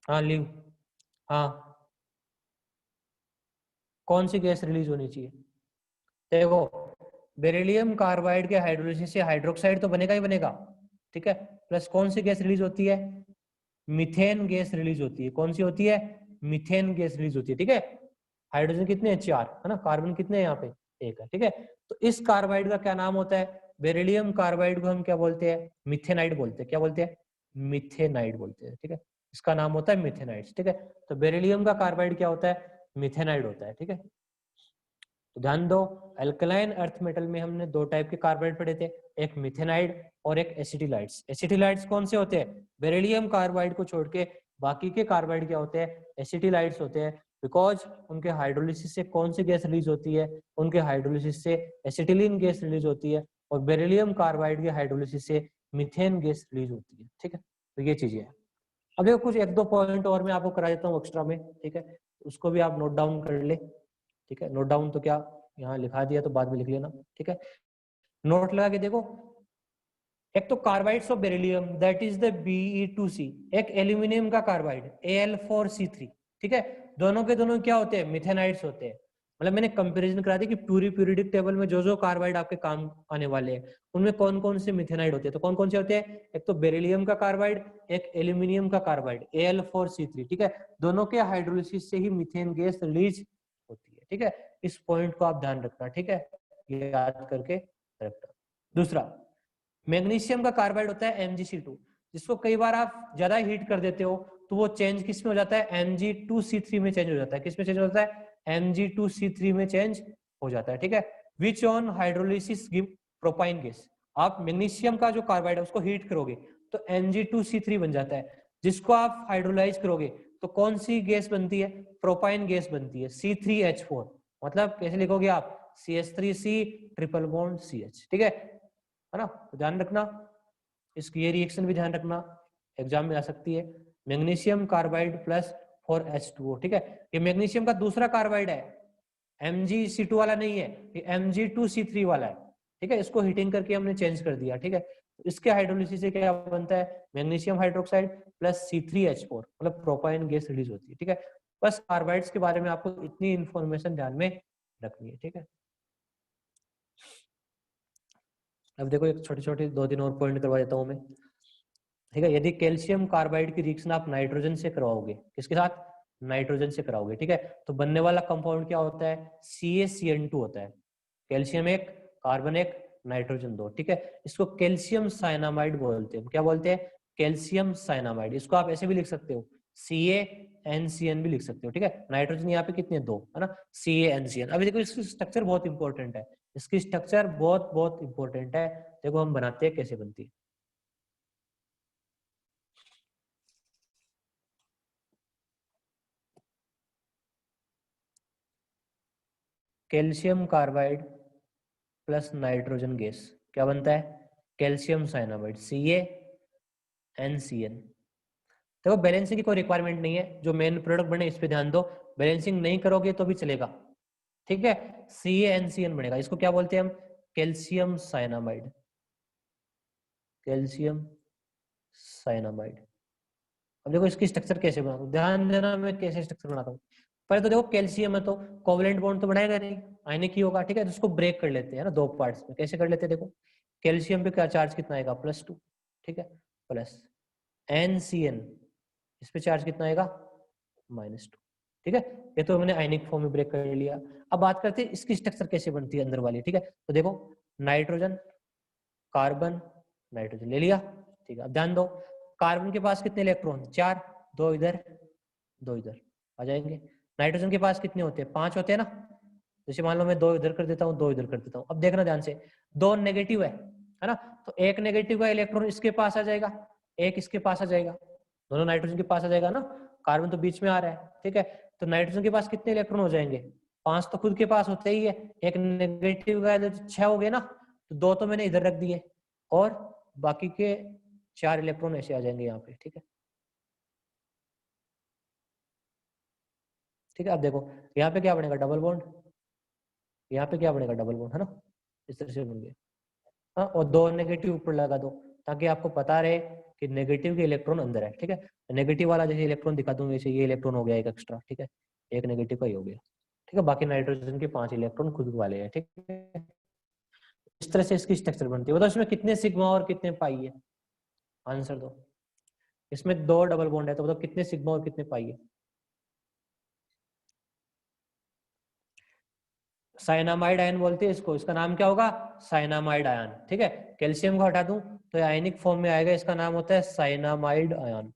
Speaker 1: हाँ लीव, हाँ कौन सी गैस रिलीज होनी चाहिए। देखो बेरिलियम कार्बाइड के हाइड्रोलिसिस से हाइड्रोक्साइड तो बनेगा ही बनेगा, ठीक है, प्लस कौन सी गैस रिलीज होती है, मीथेन गैस रिलीज होती है। कौन सी होती है, मीथेन गैस रिलीज होती है, ठीक है। हाइड्रोजन कितने हैं, 4 है ना, कार्बन कितने हैं यहाँ पे, 1 है, ठीक है। तो इस कार्बाइड का क्या नाम होता है, बेरिलियम कार्बाइड को हम क्या बोलते हैं, मिथेनाइड बोलते हैं। क्या बोलते हैं, मिथेनाइड बोलते हैं, ठीक है। इसका नाम होता है मिथेनाइड, ठीक है। तो बेरिलियम का कार्बाइड क्या होता है, मिथेनाइड होता है, ठीक है। तो ध्यान दो, अल्कलाइन अर्थ मेटल में हमने 2 टाइप के कार्बाइड पढ़े थे, एक मिथेनाइड और एक एसिटिलाइड्स। एसिटिलाइड्स कौन से होते हैं, बेरिलियम कार्बाइड को छोड़ के बाकी के कार्बाइड क्या होते हैं, एसिटिलाइड्स होते हैं। बिकॉज उनके हाइड्रोलिसिस से कौन सी गैस रिलीज होती है, उनके हाइड्रोलिसिस से एसिटिलीन गैस रिलीज होती है, और बेरिलियम कार्बाइड के हाइड्रोलिसिस से मीथेन गैस रिलीज होती है, ठीक है। तो ये चीजें हैं। अब देखो कुछ 1-2 पॉइंट और मैं आपको करा देता हूँ एक्स्ट्रा में, ठीक है, उसको भी आप नोट डाउन कर ले, ठीक है। नोट डाउन तो क्या, यहाँ लिखा दिया तो बाद में लिख लेना, ठीक है। नोट लगा के देखो, एक तो carbides of beryllium that is the Be2C, एक एल्यूमिनियम का कार्बाइड Al4C3, ठीक है। दोनों के दोनों क्या होते हैं, मिथेनाइड्स होते हैं। मतलब मैंने कंपैरिजन करा दी कि पूरी पीरियोडिक टेबल में जो जो कार्बाइड आपके काम आने वाले हैं उनमें कौन कौन से मिथेनाइड होते हैं। तो कौन कौन से होते हैं, एक तो बेरिलियम का कार्बाइड, एक एल्यूमिनियम का कार्बाइड Al4C3, ठीक है। दोनों के हाइड्रोलिसिस से ही मीथेन गैस रिलीज होती है, ठीक है। इस पॉइंट को आप ध्यान रखना, ठीक है, ये याद करके रखना। दूसरा, मैग्नीशियम का कार्बाइड होता है MgC2, जिसको कई बार आप ज्यादा हीट कर देते हो तो वो चेंज किस में हो जाता है, Mg2C3 में चेंज हो जाता है। किस में चेंज हो जाता है, Mg2C3 में चेंज हो जाता है, ठीक है। Which on hydrolysis give propyne gas. आप मैग्नीशियम का जो कार्बाइड है उसको हीट करोगे तो Mg2C3 बन जाता है, जिसको आप हाइड्रोलाइज करोगे तो कौन सी गैस बनती है, प्रोपाइन गैस बनती है, C3H4। मतलब कैसे लिखोगे आप, CH3C ट्रिपल बॉन्ड CH, ठीक है ना। तो ध्यान रखना, इसकी ये रिएक्शन भी ध्यान रखना, एग्जाम में आ सकती है। मैग्नीशियम कार्बाइड प्लस 4H2O, ठीक है। ये मैग्नीशियम का दूसरा कार्बाइड है, Mgc2 वाला नहीं है, ये Mg2C3 वाला है, ठीक है। इसको हीटिंग करके हमने चेंज कर दिया, ठीक है। तो इसके हाइड्रोलिसिस से क्या बनता है, मैग्नीशियम हाइड्रोक्साइड प्लस C3H4, मतलब प्रोपाइन गैस रिलीज होती है, ठीक है। बस कार्बाइड्स के बारे में आपको इतनी इंफॉर्मेशन ध्यान में रखनी है, ठीक है। अब देखो एक छोटे छोटे 2-3 और पॉइंट करवा देता हूँ मैं, ठीक है। यदि कैल्शियम कार्बाइड की रिएक्शन आप नाइट्रोजन से करवाओगे, किसके साथ, नाइट्रोजन से कराओगे, ठीक है, तो बनने वाला कंपाउंड क्या होता है, CaCN2 होता है। कैल्शियम 1, कार्बन 1, नाइट्रोजन 2, ठीक है। इसको कैल्शियम साइनामाइड बोलते हैं। क्या बोलते हैं, कैल्शियम साइनामाइड। इसको आप ऐसे भी लिख सकते हो, CaNCN भी लिख सकते हो, ठीक है। नाइट्रोजन यहाँ पे कितने, 2 है ना, CaNCN। अभी देखो इसकी स्ट्रक्चर बहुत इंपॉर्टेंट है, इसकी स्ट्रक्चर बहुत बहुत इंपॉर्टेंट है। देखो हम बनाते हैं कैसे बनती है। Calcium carbide plus nitrogen gas क्या बनता है, कैल्शियम साइनामाइड, CaNCN। देखो बैलेंसिंग की कोई रिक्वायरमेंट नहीं है, जो मेन प्रोडक्ट बने इस पे ध्यान दो। बैलेंसिंग नहीं करोगे तो भी चलेगा, ठीक है। CaNCN बनेगा, इसको क्या बोलते हैं हम, कैल्शियम साइनामाइड, कैल्शियम साइनामाइड। अब देखो इसकी स्ट्रक्चर कैसे बनाता हूँ, ध्यान देना मैं कैसे स्ट्रक्चर बनाता हूँ। पहले तो देखो कैल्शियम है तो कोवलेंट बॉन्ड तो बनाएगा नहीं, आयनिक ही होगा, ठीक है। तो उसको ब्रेक कर लेते हैं ना 2 पार्ट्स में। कैसे कर लेते हैं, देखो कैल्शियम पे क्या चार्ज कितना आएगा, +2, ठीक है, प्लस NCN, इस पे चार्ज कितना आएगा, -2, ठीक है, ये तो मैंने आयनिक फॉर्म में ब्रेक कर लिया। अब बात करते हैं इसकी स्ट्रक्चर कैसे बनती है अंदर वाली। ठीक है, तो देखो नाइट्रोजन, कार्बन, नाइट्रोजन ले लिया। ठीक है, अब ध्यान दो, कार्बन के पास कितने इलेक्ट्रॉन, 4, 2 इधर 2 इधर आ जाएंगे। नाइट्रोजन के पास कितने होते हैं, 5 होते हैं ना। जैसे मान लो मैं 2 इधर कर देता हूँ, 2 इधर कर देता हूँ। अब देखना ध्यान से, 2 नेगेटिव है ना, तो एक नेगेटिव का इलेक्ट्रॉन इसके पास आ जाएगा, एक इसके पास आ जाएगा, दोनों नाइट्रोजन के पास आ जाएगा ना, कार्बन तो बीच में आ रहा है। ठीक है, तो नाइट्रोजन के पास कितने इलेक्ट्रॉन हो जाएंगे, 5 तो खुद के पास होते ही है, एक नेगेटिव का 6 हो गए ना, तो 2 तो मैंने इधर रख दिए और बाकी के 4 इलेक्ट्रॉन ऐसे आ जाएंगे यहाँ पे। ठीक है, ठीक है, अब देखो यहाँ पे क्या बनेगा, डबल बॉन्ड, यहाँ पे क्या बनेगा, डबल बॉन्ड, है ना, इस तरह से बन गया। हाँ, और 2 नेगेटिव ऊपर लगा दो ताकि आपको पता रहे कि नेगेटिव के इलेक्ट्रॉन अंदर है। ठीक है, नेगेटिव वाला जैसे इलेक्ट्रॉन दिखा दूंगा, जैसे ये इलेक्ट्रॉन हो गया एक एक्स्ट्रा। ठीक है, एक नेगेटिव का ही हो गया। ठीक है, बाकी नाइट्रोजन के 5 इलेक्ट्रॉन खुद वाले हैं। ठीक है, इस तरह से इसकी स्ट्रक्चर बनती है। बताओ इसमें कितने सिग्मा और कितने पाई है, आंसर दो। इसमें 2 डबल बॉन्ड है, तो बताओ कितने सिग्मा और कितने पाई है। साइनामाइड आयन बोलते हैं इसको, इसका नाम क्या होगा, साइनामाइड आयन। ठीक है, कैल्शियम को हटा दूं तो आयनिक फॉर्म में आएगा, इसका नाम होता है साइनामाइड आयन।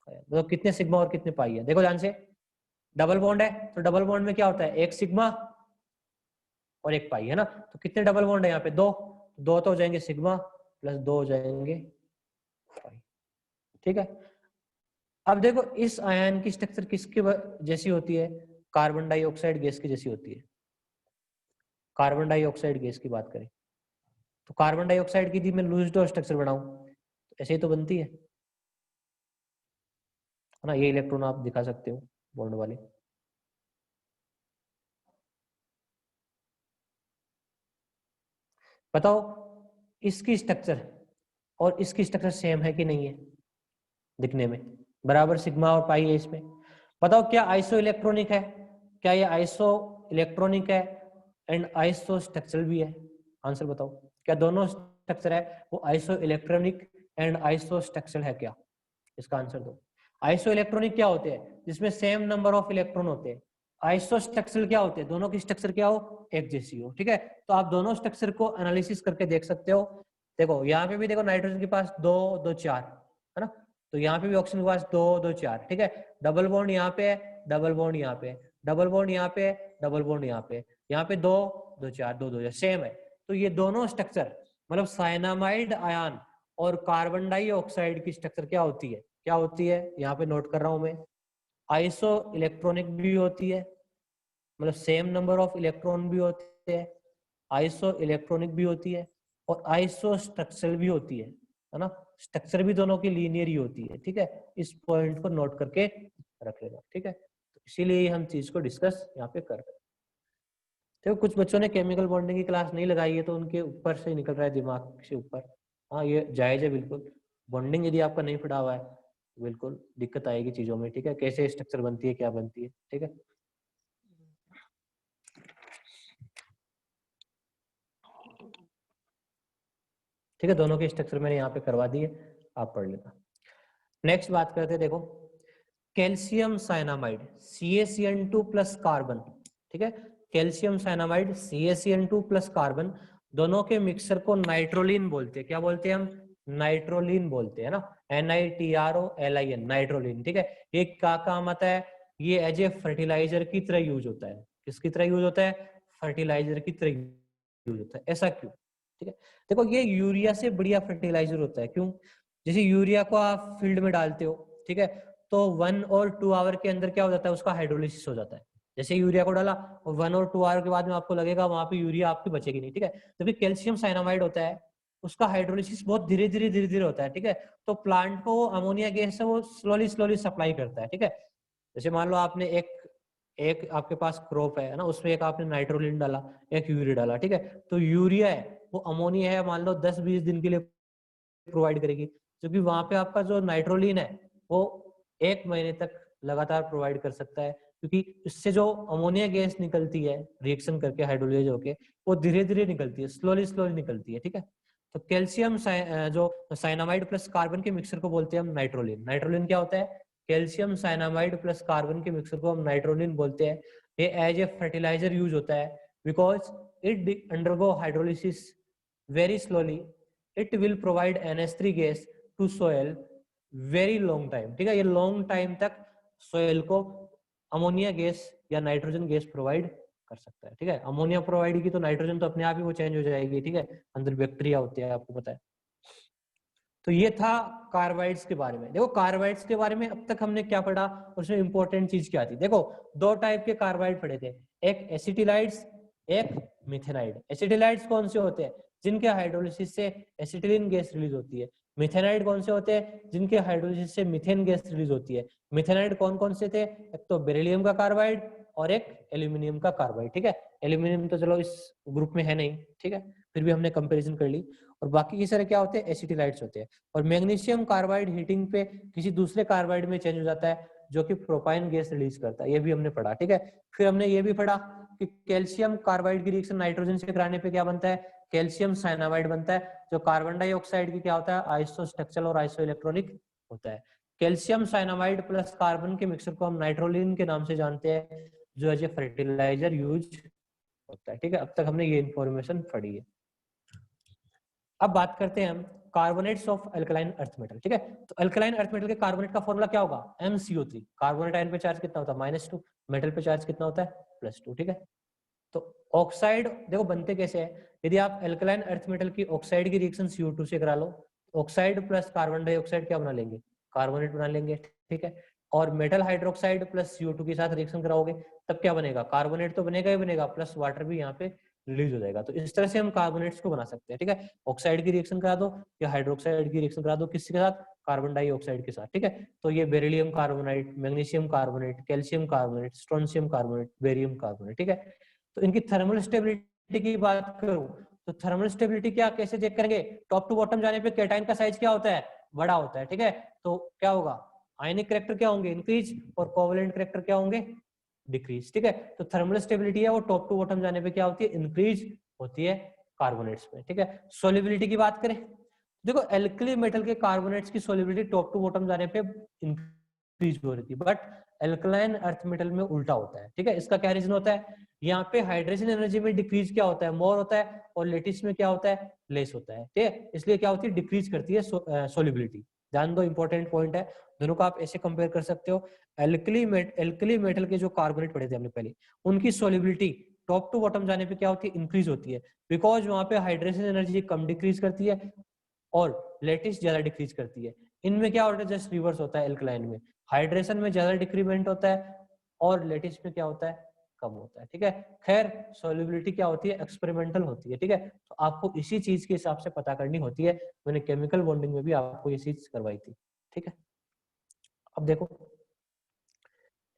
Speaker 1: तो कितने सिग्मा और कितने पाई है, देखो ध्यान से, डबल बॉन्ड है तो डबल बॉन्ड में क्या होता है, एक सिग्मा और एक पाई, है ना। तो कितने डबल बॉन्ड है यहाँ पे, 2, 2 तो हो जाएंगे सिग्मा प्लस 2 हो जाएंगे पाई। ठीक है, अब देखो इस आयन की स्ट्रक्चर किसके जैसी होती है, कार्बन डाइऑक्साइड गैस की जैसी होती है। कार्बन डाइऑक्साइड गैस की बात करें तो कार्बन डाइऑक्साइड की यदि मैं लूज डॉट स्ट्रक्चर बनाऊं तो ऐसे ही तो बनती है ना। ये इलेक्ट्रॉन आप दिखा सकते हो बॉन्ड वाले। बताओ इसकी स्ट्रक्चर और इसकी स्ट्रक्चर सेम है कि नहीं है, दिखने में बराबर सिग्मा और पाई है इसमें। बताओ क्या आइसो इलेक्ट्रॉनिक है, क्या ये आइसो इलेक्ट्रॉनिक है एंड आइसो स्ट्रक्चरल भी है, आंसर बताओ। क्या दोनों स्ट्रक्चर है वो iso electronic and iso structural है क्या, इसका आंसर दो। आइसो इलेक्ट्रॉनिक क्या होते हैं, जिसमें सेम नंबर ऑफ इलेक्ट्रॉन होते हैं। आइसो स्ट्रक्चरल क्या होते हैं, दोनों की स्ट्रक्चर क्या हो, एक जैसी हो। ठीक है, तो आप दोनों स्ट्रक्चर को एनालिसिस करके देख सकते हो। देखो यहाँ पे भी देखो नाइट्रोजन के पास 2 2 4 है ना, तो यहाँ पे भी ऑक्सीजन के पास 2 2 4। ठीक है, डबल बॉन्ड यहाँ पे है, डबल बॉन्ड यहाँ पे, डबल बॉन्ड यहाँ पे, डबल बॉन्ड यहाँ पे, यहाँ पे 2 2 4 2 2 सेम है। तो ये दोनों स्ट्रक्चर मतलब साइनामाइड आयन और कार्बन डाइऑक्साइड की स्ट्रक्चर क्या होती है, क्या होती है, यहाँ पे नोट कर रहा हूं मैं, आइसो इलेक्ट्रॉनिक भी होती है, मतलब सेम नंबर ऑफ इलेक्ट्रॉन भी होते हैं, आइसो इलेक्ट्रॉनिक भी होती है और आइसो स्ट्रक्चरल भी होती है ना। स्ट्रक्चर भी दोनों की लीनियर ही होती है। ठीक है, इस पॉइंट को नोट करके रख लेना। ठीक है, तो इसीलिए हम चीज को डिस्कस यहाँ पे कर रहे हैं। देखो कुछ बच्चों ने केमिकल बॉन्डिंग की क्लास नहीं लगाई है तो उनके ऊपर से निकल रहा है, दिमाग से ऊपर। हाँ ये जायज है बिल्कुल, बॉन्डिंग यदि आपका नहीं पढ़ा हुआ है बिल्कुल दिक्कत आएगी चीजों में। ठीक है, कैसे स्ट्रक्चर बनती है, क्या बनती है। ठीक है, ठीक है, दोनों के स्ट्रक्चर मैंने यहाँ पे करवा दिए, आप पढ़ लेना। नेक्स्ट बात करते हैं, देखो calcium cyanamide CaCN2 plus carbon. ठीक है, calcium cyanamide CaCN2 plus carbon दोनों के मिक्सर को नाइट्रोलिन बोलते हैं। क्या बोलते हैं हम, नाइट्रोलिन बोलते हैं ना, NITROLIN, नाइट्रोलिन। ठीक है, ये क्या काम आता है, ये एज ए फर्टिलाइजर की तरह यूज होता है। किसकी तरह यूज होता है, फर्टिलाइजर की तरह यूज होता है। ऐसा क्यों, ठीक है, देखो ये यूरिया से बढ़िया फर्टिलाइजर होता है। क्यों, जैसे यूरिया को आप फील्ड में डालते हो, ठीक है, तो 1 और 2 आवर के अंदर क्या हो जाता है, उसका हाइड्रोलिसिस हो जाता है। जैसे यूरिया को डाला और 1 और 2 आवर के बाद में आपको लगेगा वहां पे यूरिया आपकी बचेगी नहीं। ठीक है, जबकि कैल्शियम साइनामाइड होता है उसका हाइड्रोलिसिस बहुत धीरे धीरे होता है। ठीक है, तो प्लांट को अमोनिया गैस है वो स्लोली स्लोली सप्लाई करता है। ठीक है, जैसे मान लो आपने एक एक आपके पास क्रॉप है ना, उसमें एक आपने नाइट्रोलिन डाला, एक यूरिया डाला। ठीक है, तो यूरिया है वो अमोनिया है मान लो 10-20 दिन के लिए प्रोवाइड करेगी, क्योंकि वहां पे आपका जो नाइट्रोलिन है वो 1 महीने तक लगातार प्रोवाइड कर सकता है, क्योंकि इससे जो अमोनिया गैस निकलती है रिएक्शन करके हाइड्रोलाइज होके वो धीरे धीरे निकलती है, स्लोली स्लोली निकलती है। ठीक है, तो कैल्शियम जो साइनामाइड प्लस कार्बन के मिक्सर को बोलते हैं हम नाइट्रोलिन। नाइट्रोलिन क्या होता है, कैल्शियम साइनामाइड प्लस कार्बन के मिक्सर को हम नाइट्रोलिन बोलते हैं। ये एज ए फर्टिलाइजर यूज होता है because it undergo hydrolysis very slowly, it will provide NH3 gas to soil very long time. ठीक है, ये लॉन्ग टाइम तक सोयल को अमोनिया गैस या नाइट्रोजन गैस प्रोवाइड कर सकता है। ठीक है, अमोनिया प्रोवाइड की तो नाइट्रोजन तो अपने आप ही वो चेंज हो जाएगी। ठीक है, अंदर बैक्टीरिया होते हैं, आपको पता है। तो ये था कार्बाइड्स के बारे में। देखो कार्बाइड्स के बारे में अब तक हमने क्या पढ़ा, उसमें इंपॉर्टेंट चीज क्या थी। देखो दो टाइप के कार्बाइड पढ़े थे, एक एसिटिलाइड्स, एक मिथेनाइड। एसिटिलाइड्स कौन से होते हैं, जिनके हाइड्रोलिसिस से एसिटिलीन गैस रिलीज होती है। मिथेनाइड कौन से होते हैं, जिनके हाइड्रोलिसिस से मीथेन गैस रिलीज होती है। मिथेनाइड कौन कौन से थे, एक तो बेरिलियम का कार्बाइड और एक एल्यूमिनियम का कार्बाइड। ठीक है, एल्यूमिनियम तो चलो इस ग्रुप में है नहीं, ठीक है, फिर भी हमने कंपेरिजन कर ली। और बाकी के सारे क्या होते हैं, एसिटिलाइड्स होते हैं। और मैग्नीशियम कार्बाइड हीटिंग पे किसी दूसरे कार्बाइड में चेंज हो जाता है, जो कि प्रोपाइन गैस रिलीज करता है। ये भी हमने पढ़ा। ठीक है, फिर हमने ये भी पढ़ा कि कैल्शियम कार्बाइड की रिएक्शन नाइट्रोजन से कराने पे क्या बनता है, कैल्शियम साइनामाइड बनता है, जो कार्बन डाइऑक्साइड की क्या होता है, आइसो स्ट्रक्चरल और आइसो इलेक्ट्रॉनिक होता है। कैल्शियम साइनामाइड प्लस कार्बन के मिक्सर को हम नाइट्रोलिन के नाम से जानते हैं, जो एज ए फर्टिलाइजर यूज होता है। ठीक है, अब तक हमने ये इंफॉर्मेशन पढ़ी है। अब बात करते हैं हम carbonates of alkaline earth metal. ठीक है, तो अल्कलाइन अर्थ मेटल के कार्बोनेट का फॉर्मूला क्या होगा, MCO3। कार्बोनेट आयन पे चार्ज कितना होता है, -2, मेटल पे चार्ज कितना होता है, +2। ठीक है, तो ऑक्साइड देखो बनते कैसे हैं, यदि आप अल्कलाइन अर्थ मेटल की ऑक्साइड की रिएक्शन CO2 से करा लो, ऑक्साइड प्लस कार्बन डाइऑक्साइड क्या बना लेंगे, कार्बोनेट बना लेंगे। ठीक है, और मेटल हाइड्रोक्साइड प्लस CO2 के साथ रिएक्शन कराओगे तब क्या बनेगा, कार्बोनेट तो बनेगा ही बनेगा, प्लस वाटर भी यहाँ पे रिलीज हो जाएगा। तो इस तरह से हम कार्बोनेट्स को बना सकते हैं। ठीक है, ऑक्साइड की रिएक्शन करा दो या हाइड्रोक्साइड की रिएक्शन करा दो, किसके साथ, कार्बन डाइऑक्साइड के साथ। ठीक है, तो ये beryllium carbonate, magnesium carbonate, calcium carbonate, strontium carbonate, barium carbonate. ठीक है, तो इनकी थर्मल स्टेबिलिटी की बात करूं तो थर्मल स्टेबिलिटी क्या कैसे चेक करेंगे, टॉप टू बॉटम जाने पे कैटायन का साइज क्या होता है, बड़ा होता है। ठीक है, तो क्या होगा, आयनिक करैक्टर क्या होंगे, इंक्रीज, और कोवलेंट करैक्टर क्या होंगे, डिक्रीज। ठीक है, तो थर्मल स्टेबिलिटी है वो टॉप टू बॉटम जाने पे क्या होती है, इंक्रीज होती है कार्बोनेट्स में। ठीक है, सोलिबिलिटी की बात करें, देखो एल्कली मेटल के कार्बोनेट्स की सोलिबिलिटी टॉप टू बॉटम जाने पे इंक्रीज हो रही थी, बट एल्कलाइन अर्थ मेटल में उल्टा होता है। ठीक है, इसका क्या रीजन होता है, यहाँ पे हाइड्रोजन एनर्जी में डिक्रीज क्या होता है, मोर होता है, और लेटिस में क्या होता है, लेस होता है। ठीक है, इसलिए क्या होती है, डिक्रीज करती है सोलिबिलिटी। ध्यान दो, इंपॉर्टेंट पॉइंट है, दोनों को आप ऐसे कंपेयर कर सकते हो। एल्कली मेटल के जो कार्बोनेट पढ़े थे हमने पहले, उनकी सोलिबिलिटी टॉप टू बॉटम जाने पे क्या होती है, इंक्रीज होती है, बिकॉज वहां पे हाइड्रोजन एनर्जी कम डिक्रीज करती है और लेटिस ज्यादा डिक्रीज करती है। इनमें क्या होता है, जस्ट रिवर्स होता है, एल्कलाइन में हाइड्रेशन में ज्यादा डिक्रीमेंट होता है और लेटिस में क्या होता है, कम होता है। ठीक है, खैर सोल्युबिलिटी क्या होती है, एक्सपेरिमेंटल होती है। ठीक है, तो आपको इसी चीज के हिसाब से पता करनी होती है। मैंने केमिकल बॉन्डिंग में भी आपको ये चीज करवाई थी। ठीक है, अब देखो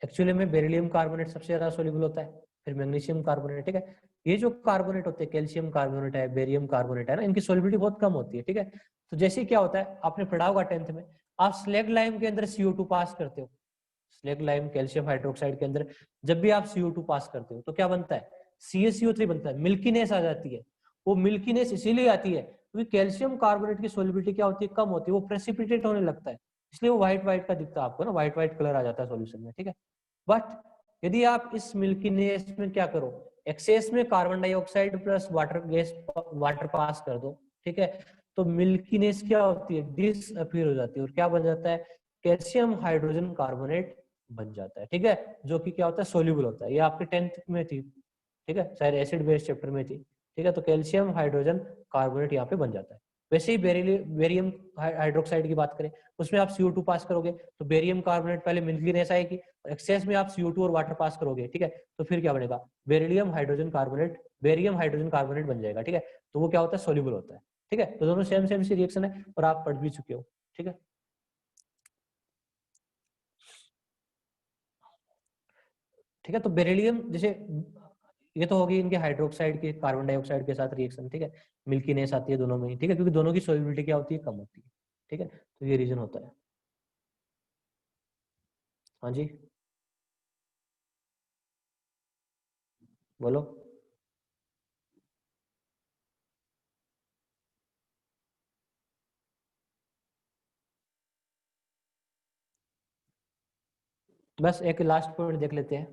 Speaker 1: एक्चुअली में बेरिलियम कार्बोनेट सबसे ज्यादा सोल्यूबल होता है, फिर मैग्नीशियम कार्बोनेट। ठीक है, ये जो कार्बोनेट होते हैं, कैल्शियम कार्बोनेट है, बेरियम कार्बोनेट है ना, इनकी सोल्युबिलिटी बहुत कम होती है। ठीक है, तो जैसे क्या होता है, आपने पढ़ा होगा 10th में, आप स्लेग लाइम के अंदर CO2 पास करते हो, स्लेग लाइम कैल्शियम हाइड्रोक्साइड के अंदर जब भी आप CO2 पास करते हो तो क्या बनता है, CaCO3 बनता है, मिल्कीनेस आ जाती है। वो मिल्कीनेस इसीलिए आती है क्योंकि कैल्शियम कार्बोनेट की सोल्युबिलिटी क्या होती है, कम होती है, वो प्रेसिपिटेट होने लगता है, इसलिए वो व्हाइट व्हाइट का दिखता है आपको ना, व्हाइट व्हाइट कलर आ जाता है सॉल्यूशन में। ठीक है, बट यदि आप इस मिल्कीनेस में क्या करो, एक्सेस में carbon dioxide plus water gas, water पास कर दो, ठीक है, तो मिल्कीनेस क्या होती है, डिसअपीयर हो जाती है, और क्या बन जाता है, कैल्शियम हाइड्रोजन कार्बोनेट बन जाता है। ठीक है, जो कि क्या होता है, सोल्यूबल होता है। ये आपके 10th में थी, ठीक है, शायद एसिड बेस चैप्टर में थी। ठीक है, तो कैल्शियम हाइड्रोजन कार्बोनेट यहाँ पे बन जाता है। वैसे ही बेरियम हाइड्रोक्साइड की बात करें, उसमें आप CO2 पास करोगे तो बेरियम कार्बोनेट पहले मिल्कीनेस आएगी, एक्सेस में आप CO2 और वाटर पास करोगे। ठीक है, तो फिर क्या बनेगा, beryllium hydrogen carbonate, barium hydrogen carbonate बन जाएगा। ठीक है, तो वो क्या होता है, सोल्यूबल होता है। ठीक है, तो दोनों सेम सेम सी रिएक्शन है और आप पढ़ भी चुके हो। ठीक है, ठीक है, तो बेरिलियम जैसे ये तो होगी इनके हाइड्रोक्साइड के कार्बन डाइऑक्साइड के साथ रिएक्शन। ठीक है, मिल्कीनेस आती है दोनों में ही। ठीक है, क्योंकि दोनों की सोल्युबिलिटी क्या होती है, कम होती है। ठीक है, तो ये रीजन होता है। हाँ जी, बोलो। बस एक लास्ट पॉइंट देख लेते हैं,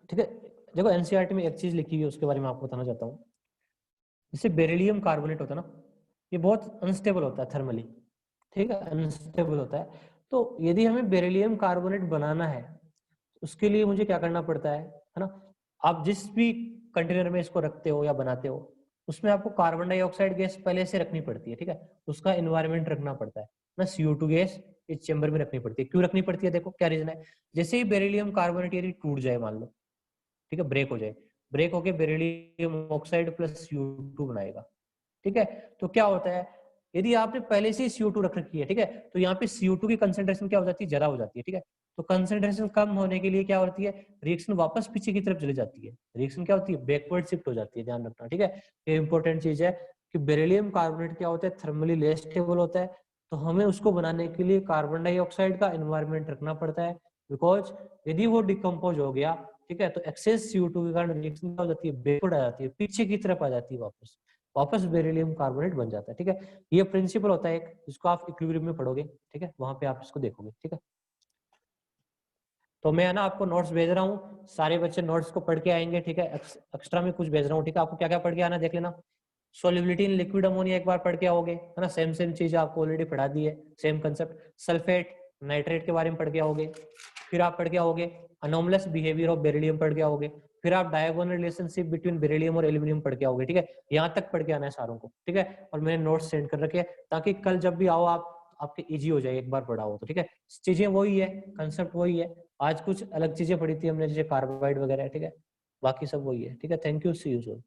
Speaker 1: ठीक है। देखो एनसीईआरटी में एक चीज लिखी हुई है, उसके बारे में आपको बताना चाहता हूँ। जैसे बेरिलियम कार्बोनेट होता है ना, ये बहुत अनस्टेबल होता है थर्मली, ठीक है, अनस्टेबल होता है। तो यदि हमें बेरिलियम कार्बोनेट बनाना है, उसके लिए मुझे क्या करना पड़ता है ना। आप जिस भी कंटेनर में इसको रखते हो या बनाते हो, उसमें आपको कार्बन डाइऑक्साइड गैस पहले से रखनी पड़ती है, ठीक है, उसका एनवायरमेंट रखना पड़ता है ना। CO2 गैस इस चेंबर में रखनी पड़ती है। क्यों रखनी पड़ती है, देखो क्या रीजन है। जैसे ही बेरिलियम कार्बोनेट यदि टूट जाए, मान लो, ठीक है, ब्रेक हो जाए, ब्रेक होके बेरिलियम ऑक्साइड प्लस CO2 बनाएगा, ठीक है। तो क्या होता है, यदि आपने पहले से CO2 रख रखी है, ठीक है, तो यहाँ पे CO2 की कंसेंट्रेशन क्या हो जाती है, ज्यादा हो जाती है, ठीक है। तो कंसेंट्रेशन कम होने के लिए क्या होती है, रिएक्शन वापस पीछे की तरफ चली जाती है। रिएक्शन क्या होती है, बैकवर्ड शिफ्ट हो जाती है, ध्यान रखना, ठीक है। ये इंपॉर्टेंट चीज है कि बेरिलियम कार्बोनेट क्या होता है, थर्मली लेस स्टेबल होता है। तो हमें उसको बनाने के लिए कार्बन डाइऑक्साइड का एनवायरमेंट रखना पड़ता है, बिकॉज यदि वो डिकम्पोज हो गया, ठीक है, तो एक्सेस CO2 के कारण रिएक्शन क्या हो जाती है, बैकवर्ड आ जाती है, पीछे की तरफ आ जाती है, वापस बेरिलियम कार्बोनेट बन जाता है, ठीक है। ये प्रिंसिपल होता है एक, जिसको आप इक्विलिब्रियम में पढ़ोगे, ठीक है, वहां पे आप इसको देखोगे, ठीक है। तो मैं ना आपको नोट्स भेज रहा हूँ, सारे बच्चे नोट्स को पढ़ के आएंगे, ठीक है। एक्स्ट्रा में कुछ भेज रहा हूँ, ठीक है, आपको क्या क्या पढ़ के आना देख लेना। सोल्युबिलिटी इन लिक्विड अमोनिया एक बार पढ़ के आओगे, है ना, सेम सेम चीज आपको ऑलरेडी पढ़ा दी है, सेम कंसेप्ट। सल्फेट नाइट्रेट के बारे में पढ़ के आओगे। फिर आप पढ़ के आओगे अनोमलस बिहेवियर ऑफ बेरिलियम पढ़ के आओगे। फिर आप डायगोनल रिलेशनशिप बिटवीन बेरिलियम और एल्यूमिनियम पढ़ के आओगे, ठीक है। यहाँ तक पढ़ के आना है सारों को, ठीक है। और मैंने नोट्स सेंड कर रखे हैं, ताकि कल जब भी आओ आप, आपके इजी हो जाए, एक बार पढ़ा हो तो, ठीक है। चीजें वही है, कंसेप्ट वही है। आज कुछ अलग चीजें पढ़ी थी हमने, जैसे कार्बाइड वगैरह, ठीक है, बाकी सब वही है, ठीक है। Thank you, see you soon.